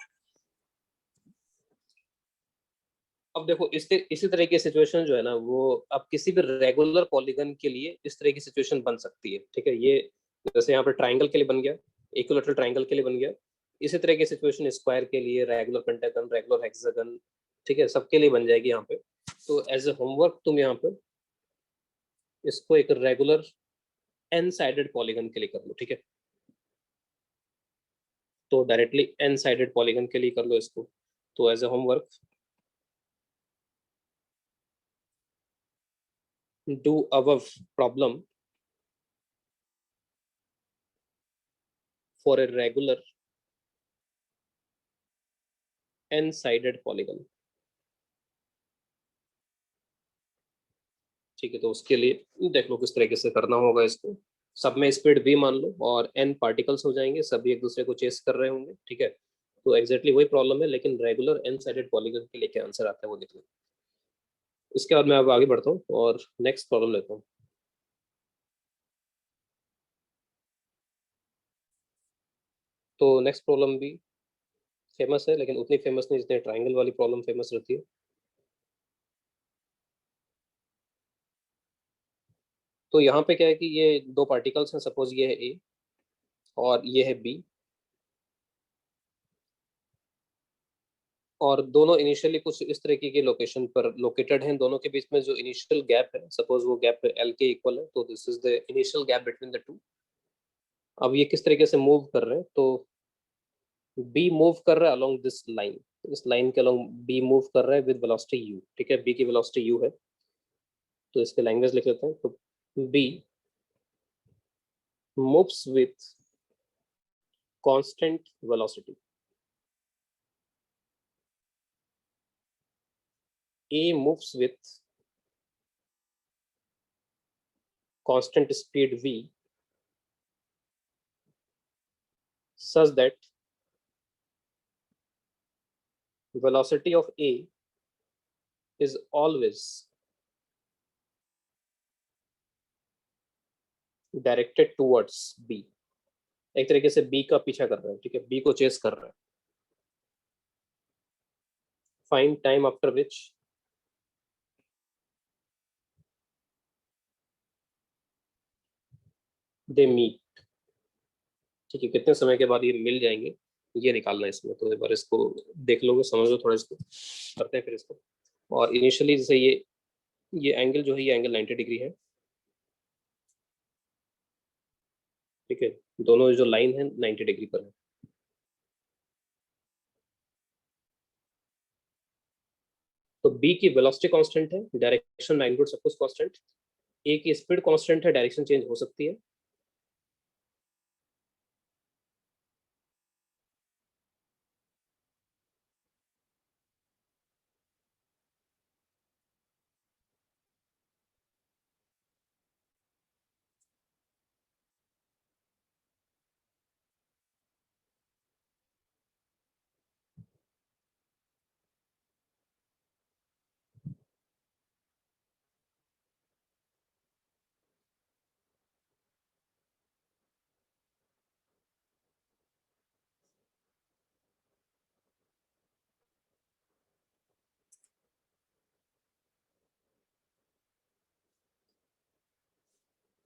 अब देखो इसी तरह की सिचुएशन जो है ना वो अब किसी भी रेगुलर पॉलीगन के लिए इस तरह की सिचुएशन बन सकती है, ठीक है। ये जैसे यहाँ पर ट्राइंगल के लिए बन गया, इक्विलैटरल ट्राइंगल के लिए बन गया, इसी तरह की सिचुएशन स्क्वायर के लिए, रेगुलर पेंटागन, रेगुलर हेक्सागन, ठीक है, सबके लिए बन जाएगी यहाँ पे। तो एज ए होमवर्क तुम यहाँ पे इसको एक रेगुलर एन साइडेड पॉलीगन के लिए कर लो, ठीक है। तो डायरेक्टली एन साइडेड पॉलीगन के लिए कर लो इसको। तो as a homework do above problem for a regular n-sided polygon, ठीक है। तो उसके लिए देख लो किस तरीके से करना होगा इसको। सब में स्पीड v मान लो और n पार्टिकल्स हो जाएंगे, सभी एक दूसरे को चेस कर रहे होंगे, ठीक है। तो एग्जैक्टली वही प्रॉब्लम है, लेकिन रेगुलर एन साइडेड पॉलीगन के लिए क्या आंसर आता है वो देख लो। इसके बाद मैं अब आगे बढ़ता हूँ और नेक्स्ट प्रॉब्लम लेता हूँ। तो नेक्स्ट प्रॉब्लम भी फेमस है, लेकिन उतनी फेमस नहीं जितनी ट्राइंगल वाली प्रॉब्लम फेमस रहती है। तो यहाँ पे क्या है कि ये दो पार्टिकल्स हैं, सपोज ये है ए और ये है बी, और दोनों इनिशियली कुछ इस तरीके के लोकेशन पर लोकेटेड हैं। दोनों के बीच में जो इनिशियल गैप है, सपोज वो गैप एल के इक्वल है, तो this is the initial gap between the two. अब ये किस तरीके से मूव कर रहे हैं, तो बी मूव कर रहा है अलोंग दिस लाइन, इस लाइन के अलोंग बी मूव कर रहा है विद वेलोसिटी यू, ठीक है, बी की वेलोसिटी यू है। तो इसके लैंग्वेज लिख लेते हैं, तो B moves with constant velocity, A moves with constant speed v such that velocity of A is always directed towards B, एक तरीके से बी का पीछा कर रहा है, ठीक है, बी को चेस कर रहा है। Find time after which they meet, ठीक है, कितने समय के बाद ये मिल जाएंगे, ये निकालना है इसमें। तो एक बार इसको देख लोगे, समझ लो थोड़ा, इसको करते हैं फिर इसको। और इनिशियली जैसे ये एंगल जो है, ये एंगल 90 डिग्री है, ठीक है, दोनों जो लाइन है 90 डिग्री पर है। तो बी की वेलोसिटी कांस्टेंट है, डायरेक्शन मैग्नीट्यूड सब कुछ कांस्टेंट, ए की स्पीड कांस्टेंट है, डायरेक्शन चेंज हो सकती है।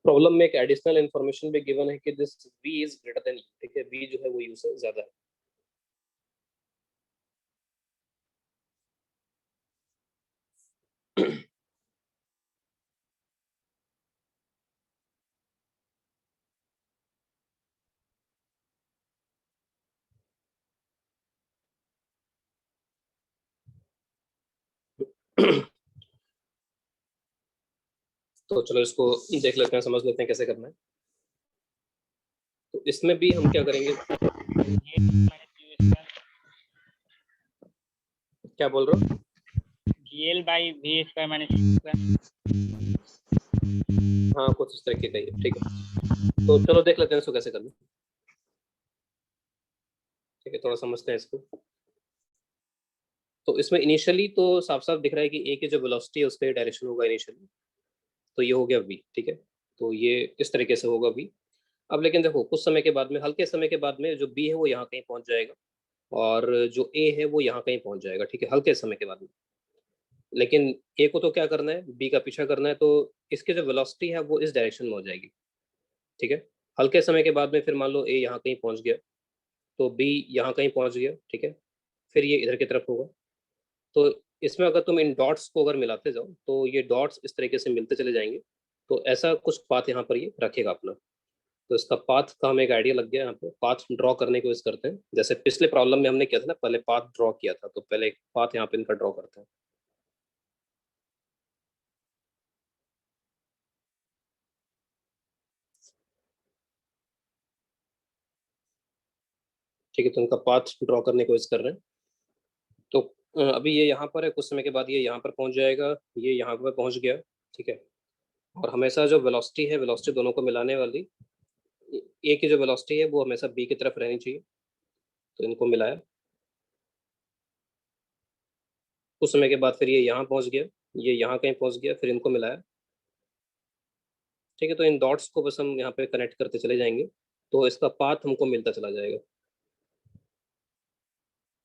प्रॉब्लम में एक एडिशनल इंफॉर्मेशन भी गिवन है कि this v is greater then u, ठीक है, v जो है वो u से ज्यादा है। तो चलो इसको देख लेते हैं, समझ लेते हैं कैसे करना है। तो इसमें भी हम क्या करेंगे, क्या बोल रहे हो? GL by V square minus U square। हाँ, कुछ इस तरीके का ही है, ठीक है। तो चलो देख लेते हैं इसको कैसे करना है, ठीक है, थोड़ा समझते हैं इसको। तो इसमें इनिशियली तो साफ साफ दिख रहा है कि ए की जो वेलोसिटी है उसका डायरेक्शन होगा इनिशियली, तो ये हो गया v, ठीक है, तो ये इस तरीके से होगा v। अब लेकिन देखो कुछ समय के बाद में, हल्के समय के बाद में जो b है वो यहाँ कहीं पहुंच जाएगा, और जो a है वो यहाँ कहीं पहुंच जाएगा, ठीक है, हल्के समय के बाद में। लेकिन a को तो क्या करना है, b का पीछा करना है, तो इसकी जो वेलोसिटी है वो इस डायरेक्शन में हो जाएगी, ठीक है। हल्के समय के बाद में फिर मान लो a यहाँ कहीं पहुंच गया, तो b यहाँ कहीं पहुंच गया, ठीक है, फिर ये इधर की तरफ होगा। तो इसमें अगर तुम इन डॉट्स को अगर मिलाते जाओ तो ये डॉट्स इस तरीके से मिलते चले जाएंगे। तो ऐसा कुछ पाथ यहाँ पर ये रखेगा अपना। तो इसका पाथ का हमें एक आइडिया लग गया, यहाँ पे पाथ ड्रॉ करने की कोशिश करते हैं। जैसे पिछले प्रॉब्लम में हमने किया था ना, पहले पाथ ड्रॉ किया था, तो पहले एक पाथ यहाँ पे इनका ड्रॉ करते हैं। ठीक है, तो इनका पाथ ड्रॉ करने की कोशिश कर रहे हैं। तो अभी ये यहाँ पर है, कुछ समय के बाद ये यहाँ पर पहुँच जाएगा, ये यहाँ पर पहुँच गया, ठीक है। और हमेशा जो वेलोसिटी है, वेलोसिटी दोनों को मिलाने वाली, ए की जो वेलोसिटी है वो हमेशा बी की तरफ रहनी चाहिए। तो इनको मिलाया, कुछ समय के बाद फिर ये यहाँ पहुँच गया, ये यहाँ कहीं पहुँच गया, फिर इनको मिलाया, ठीक है। तो इन डॉट्स को बस हम यहाँ पे कनेक्ट करते चले जाएंगे, तो इसका पाथ हमको मिलता चला जाएगा,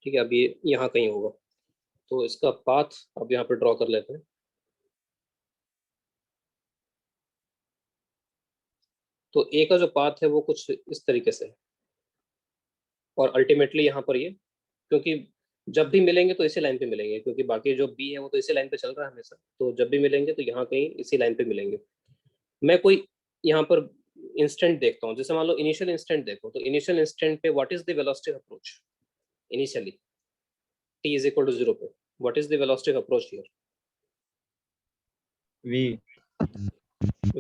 ठीक है। अब ये यहाँ कहीं होगा, तो इसका पाथ अब यहाँ पे ड्रॉ कर लेते हैं। तो ए का जो पाथ है वो कुछ इस तरीके से है, और अल्टीमेटली यहाँ पर ये, क्योंकि जब भी मिलेंगे तो इसी लाइन पे मिलेंगे, क्योंकि बाकी जो बी है वो तो इसी लाइन पे चल रहा है हमेशा, तो जब भी मिलेंगे तो यहाँ कहीं इसी लाइन पे मिलेंगे। मैं कोई यहाँ पर इंस्टेंट देखता हूँ, जैसे मान लो इनिशियल इंस्टेंट देखो, तो इनिशियल इंस्टेंट पे what is the velocity of approach initially, t is equal to 0 पे, what is the velocity of approach here? V।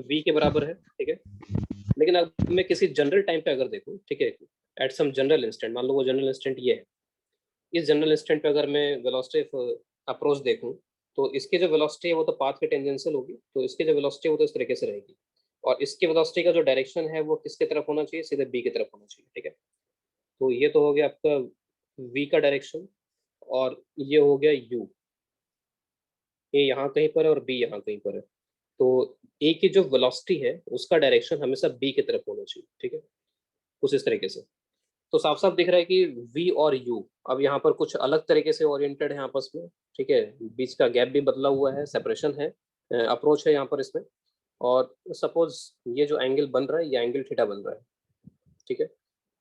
v के बराबर है, ठीक है। लेकिन अब मैं किसी जनरल टाइम पे अगर देखूं, ठीक है, एट सम जनरल इंस्टेंट, मान लो वो जनरल इंस्टेंट ये है, इस जनरल इंस्टेंट पे अगर मैं वेलोसिटी ऑफ अप्रोच देखूं, तो इसकी जो वेलोसिटी है वो तो पाथ के टेंजेंशियल होगी, तो इसकी जो वेलोसिटी है वो तो इस तरीके से रहेगी, और इसकी वेलोसिटी का जो डायरेक्शन है वो किसके तरफ होना चाहिए, सीधे बी की तरफ होना चाहिए, ठीक है। तो ये तो हो गया आपका v का डायरेक्शन, और ये हो गया u, ये यहाँ कहीं पर है और b यहाँ कहीं पर है। तो a की जो वेलोसिटी है उसका डायरेक्शन हमेशा b की तरफ होना चाहिए, ठीक है। कुछ इस तरीके से। तो साफ साफ दिख रहा है कि v और u अब यहाँ पर कुछ अलग तरीके से ओरिएंटेड है आपस में, ठीक है। बीच का गैप भी बदला हुआ है, सेपरेशन है, अप्रोच है यहाँ पर इसमें। और सपोज ये जो एंगल बन रहा है ये एंगल थीटा बन रहा है, ठीक है,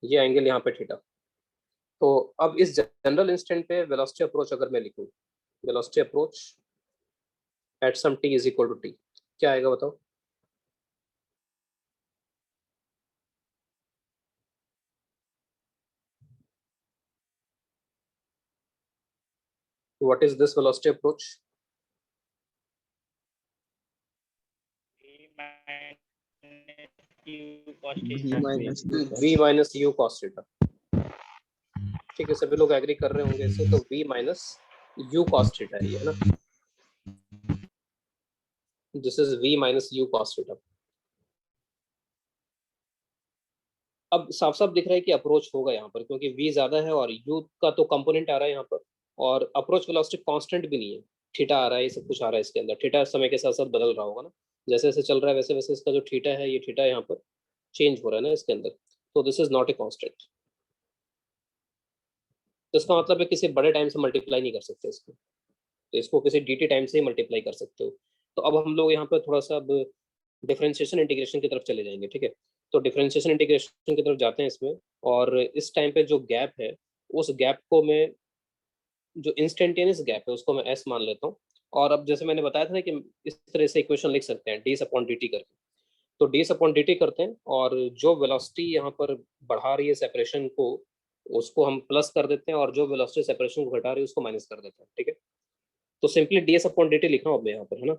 ये एंगल यहाँ पे थीटा। तो अब इस जनरल इंस्टेंट पे वेलोसिटी अप्रोच अगर मैं लिखूं, velocity approach at some t is equal to t, क्या आएगा बताओ? What is this velocity approach? v minus u v minus u cos theta, ठीक है, सभी लोग एग्री कर रहे होंगे इससे। तो v minus u cos theta है ये, है ना, this is v minus u cos theta। अब साफ साफ दिख रहा है कि अप्रोच होगा यहाँ पर, क्योंकि v ज्यादा है और u का तो कंपोनेंट आ रहा है यहाँ पर, और अप्रोच वेलोसिटी कांस्टेंट भी नहीं है, थीटा आ रहा है, ये सब कुछ आ रहा है इसके अंदर। थीटा समय के साथ साथ बदल रहा होगा ना, जैसे जैसे चल रहा है वैसे वैसे इसका जो थीटा है, ये थीटा यहाँ पर चेंज हो रहा है ना इसके अंदर। तो this is not a constant. तो इसका मतलब है किसी बड़े टाइम से मल्टीप्लाई नहीं कर सकते इसको, तो इसको किसी dt टाइम से ही मल्टीप्लाई कर सकते हो। तो अब हम लोग यहाँ पर थोड़ा सा अब डिफरेंशिएशन इंटीग्रेशन की तरफ चले जाएंगे, ठीक है। तो डिफरेंशिएशन इंटीग्रेशन की तरफ जाते हैं इसमें, और इस टाइम पे जो गैप है उस गैप को मैं, जो इंस्टेंटेनियस गैप है उसको मैं s मान लेता हूँ। और अब जैसे मैंने बताया था ना कि इस तरह से इक्वेशन लिख सकते हैं ds अपॉन dt करके। तो ds अपॉन dt करते हैं, और जो वेलोसिटी यहाँ पर बढ़ा रही है सेपरेशन को, उसको हम प्लस कर देते हैं, और जो वेलोसिटी सेपरेशन को घटा रही है उसको माइनस कर देते हैं, ठीक है। तो सिंपली ds अपॉन dt लिखा हूँ मैं यहाँ पर, है ना।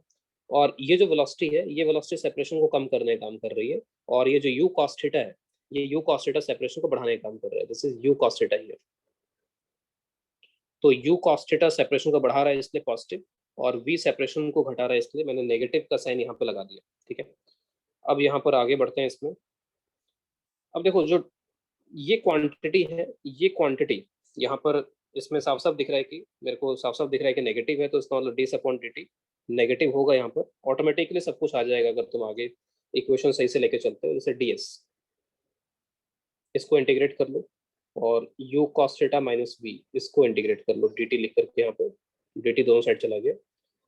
और ये जो वेलोसिटी है, ये वेलोसिटी सेपरेशन को कम करने का काम कर रही है, और ये जो u cos थीटा है, ये u cos थीटा सेपरेशन को बढ़ाने का काम कर रहा है, this is u cos theta here. तो u cos थीटा सेपरेशन को बढ़ा रहा है इसलिए पॉजिटिव, और v सेपरेशन को घटा रहा है इसलिए मैंने नेगेटिव का साइन यहाँ पे लगा दिया, ठीक है। अब यहाँ पर आगे बढ़ते हैं इसमें। अब देखो जो ये क्वांटिटी है, ये क्वांटिटी यहाँ पर इसमें साफ साफ दिख रहा है कि, मेरे को साफ साफ दिख रहा है कि नेगेटिव है, तो इसका मतलब ds अपॉन dt नेगेटिव होगा यहाँ पर, ऑटोमेटिकली सब कुछ आ जाएगा अगर तुम आगे इक्वेशन सही से लेके चलते हो। जैसे ds, इसको इंटीग्रेट कर लो, और u cos theta minus v इसको इंटीग्रेट कर लो dt लिख करके, यहाँ पे dt दोनों साइड चला गया,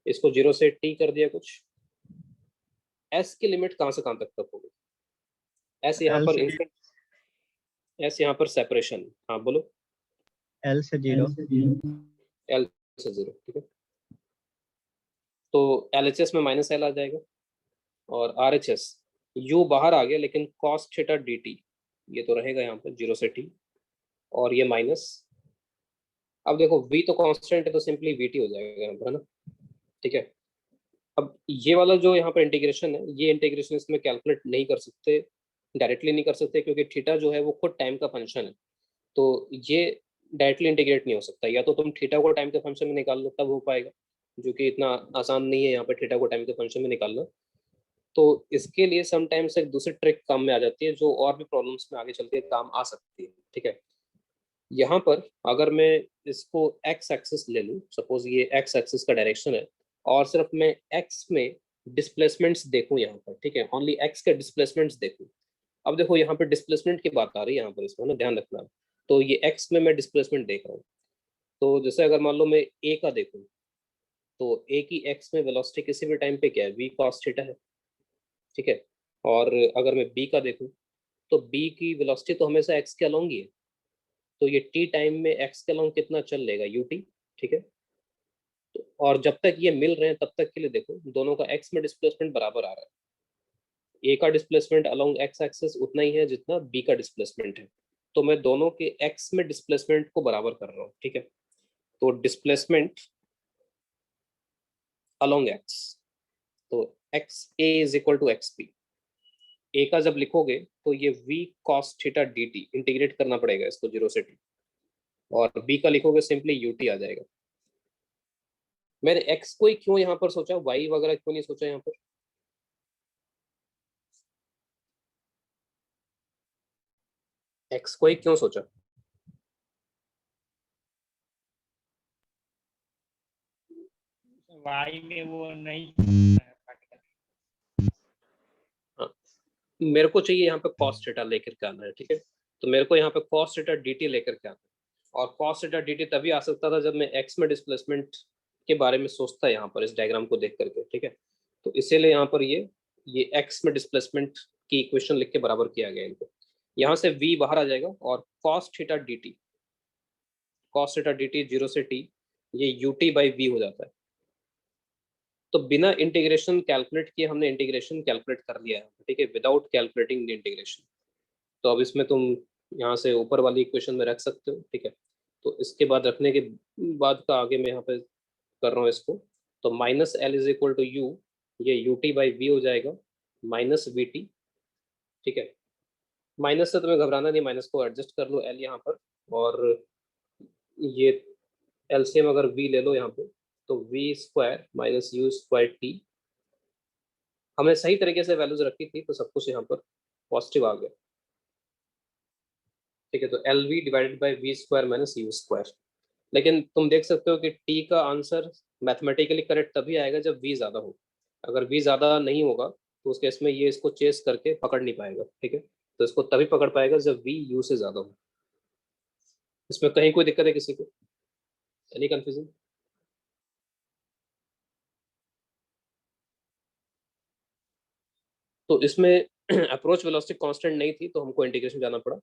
इसको 0 से t कर दिया कुछ। s की लिमिट कहाँ से कहाँ तक होगी? s यहाँ पर इंस्टेंट, s यहाँ पर सेपरेशन, हाँ बोलो। l से 0 l से 0, ठीक है। तो LHS में माइनस l आ जाएगा, और RHS u बाहर आ गया, लेकिन cos थीटा dt ये तो रहेगा यहाँ पर 0 से t, और ये माइनस। अब देखो v तो कांस्टेंट है, तो सिंपली vt हो जाएगा यहाँ पर, है ना, ठीक है। अब ये वाला जो यहाँ पर इंटीग्रेशन है, ये इंटीग्रेशन इसमें कैलकुलेट नहीं कर सकते, डायरेक्टली नहीं कर सकते, क्योंकि थीटा जो है वो खुद टाइम का फंक्शन है, तो ये डायरेक्टली इंटीग्रेट नहीं हो सकता। या तो तुम थीटा को टाइम के फंक्शन में निकाल लो, तब हो पाएगा, जो कि इतना आसान नहीं है यहाँ पर थीटा को टाइम के फंक्शन में निकालना। तो इसके लिए समटाइम्स एक दूसरी ट्रिक काम में आ जाती है, जो और भी प्रॉब्लम्स में आगे चलते काम आ सकती है, ठीक है। यहाँ पर अगर मैं इसको एक्स एक्सिस ले लूँ, सपोज ये एक्स एक्सिस का डायरेक्शन है, और सिर्फ मैं एक्स में डिस्प्लेसमेंट्स देखूँ यहाँ पर, ठीक है, ओनली एक्स के डिस्प्लेसमेंट्स देखूँ। अब देखो यहाँ पर डिस्प्लेसमेंट की बात आ रही है यहाँ पर, इसमें ना ध्यान रखना। तो ये एक्स में मैं डिस्प्लेसमेंट देख रहा हूँ, तो जैसे अगर मान लो मैं ए का देखूँ, तो ए की एक्स में वेलोसिटी किसी भी टाइम पे क्या है, v cos थीटा है, ठीक है। और अगर मैं बी का देखूँ, तो बी की वेलोसिटी तो हमेशा एक्स के अलोंग ही है, तो ये टी टाइम में एक्स के अलोंग कितना चल लेगा, ut, ठीक है। तो और जब तक ये मिल रहे हैं तब तक के लिए देखो दोनों का एक्स में डिस्प्लेसमेंट बराबर आ रहा है। ए का डिस्प्लेसमेंट अलोंग एक्स एक्सिस उतना ही है जितना बी का डिस्प्लेसमेंट है, तो मैं दोनों के एक्स में डिस्प्लेसमेंट को बराबर कर रहा हूँ, ठीक है। तो डिस्प्लेसमेंट अलोंग एक्स, तो X A is equal to X P. A का जब लिखोगे तो ये v cos theta dt integrate करना पड़ेगा इसको 0 से t, और b का लिखोगे सिंपली ut आ जाएगा। मैंने x को ही क्यों यहाँ पर सोचा, y वगैरह क्यों नहीं सोचा यहाँ पर? x को ही क्यों सोचा? वाई में वो नहीं हाँ, मेरे को चाहिए यहाँ पे cos थीटा लेकर के आना है, ठीक है। तो मेरे को यहाँ पे cos थीटा dt लेकर के आना है, और cos थीटा dt तभी आ सकता था जब मैं x में डिस्प्लेसमेंट के बारे में सोचता यहाँ पर इस डायग्राम को देख करके, ठीक है। तो इसीलिए यहाँ पर ये x में डिस्प्लेसमेंट की इक्वेशन लिख के बराबर किया गया इनको। यहाँ से v बाहर आ जाएगा और cos थीटा dt 0 से t ये ut बाई v हो जाता है। तो बिना इंटीग्रेशन कैलकुलेट किए हमने इंटीग्रेशन कैलकुलेट कर लिया है, ठीक है, विदाउट कैलकुलेटिंग द इंटीग्रेशन। तो अब इसमें तुम यहाँ से ऊपर वाली इक्वेशन में रख सकते हो, ठीक है। तो इसके बाद रखने के बाद का आगे मैं यहाँ पे कर रहा हूँ इसको। तो minus l is equal to u, ये यू टी बाई वी हो जाएगा माइनस वी टी, ठीक है। माइनस से तुम्हें घबराना नहीं, माइनस को एडजस्ट कर लो एल यहाँ पर, और ये एलसीएम अगर वी ले लो यहाँ पे तो v square minus u square t. हमने सही तरीके से वैल्यूज रखी थी तो सब कुछ यहाँ पर पॉजिटिव आ गया, ठीक है। तो l v divided by v square minus u square. लेकिन तुम देख सकते हो कि टी का आंसर मैथमेटिकली करेक्ट तभी आएगा जब वी ज़्यादा हो। अगर वी ज़्यादा नहीं होगा तो उस केस में ये इसको चेस करके पकड़ नहीं पाएगा, ठीक है। तो इसको तभी पकड़ पाएगा जब वी यू से ज़्यादा हो। इसमें कहीं कोई दिक्कत है किसी को? Any confusion? तो इसमें अप्रोच वेलोसिटी कांस्टेंट नहीं थी तो हमको इंटीग्रेशन जाना पड़ा।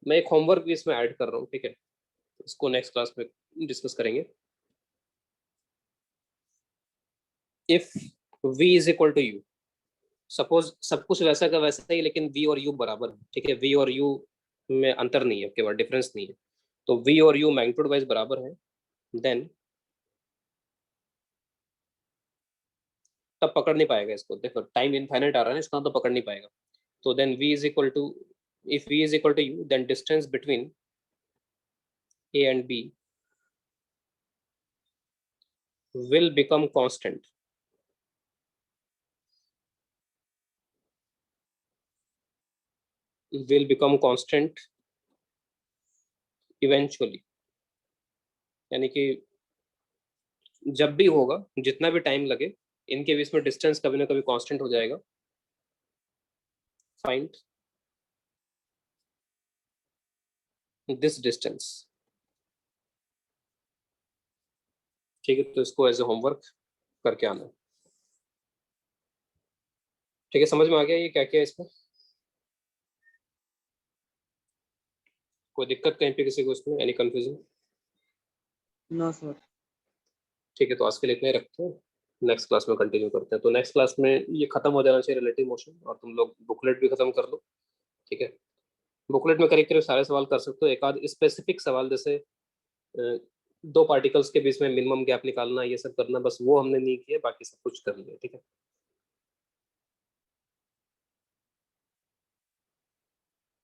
मैं एक होमवर्क भी इसमें ऐड कर रहा हूँ, ठीक है, इसको नेक्स्ट क्लास में डिस्कस करेंगे। If v is equal to u, suppose सब कुछ वैसा का वैसा ही लेकिन v और u बराबर है, ठीक है, v और u में अंतर नहीं है, केवल डिफरेंस नहीं है, तो v और u मैग्नीट्यूड वाइज बराबर है, देन तब पकड़ नहीं पाएगा इसको। देखो टाइम इनफाइनाइट आ रहा है ना, इसका तो पकड़ नहीं पाएगा। तो then v is equal to, if v is equal to u then distance between a and b will become constant, will become constant eventually, यानी कि जब भी होगा, जितना भी टाइम लगे, इनके बीच में डिस्टेंस कभी ना कभी कांस्टेंट हो जाएगा। फाइंड दिस डिस्टेंस, ठीक है। तो इसको एज ए होमवर्क करके आना, ठीक है। समझ में आ गया ये क्या क्या है इसमें? कोई दिक्कत कहीं पे किसी को इसमें? Any confusion? No sir. ठीक है, तो आज के लिए इतना ही रखते हैं, नेक्स्ट क्लास में कंटिन्यू करते हैं। तो नेक्स्ट क्लास में ये खत्म हो जाना चाहिए रिलेटिव मोशन, और तुम लोग बुकलेट भी खत्म कर लो, ठीक है। बुकलेट में करीब करीब सारे सवाल कर सकते हो। एक आध स्पेसिफिक सवाल जैसे दो पार्टिकल्स के बीच में मिनिमम गैप निकालना, ये सब करना, बस वो हमने नहीं किया, बाकी सब कुछ कर लिया, ठीक है।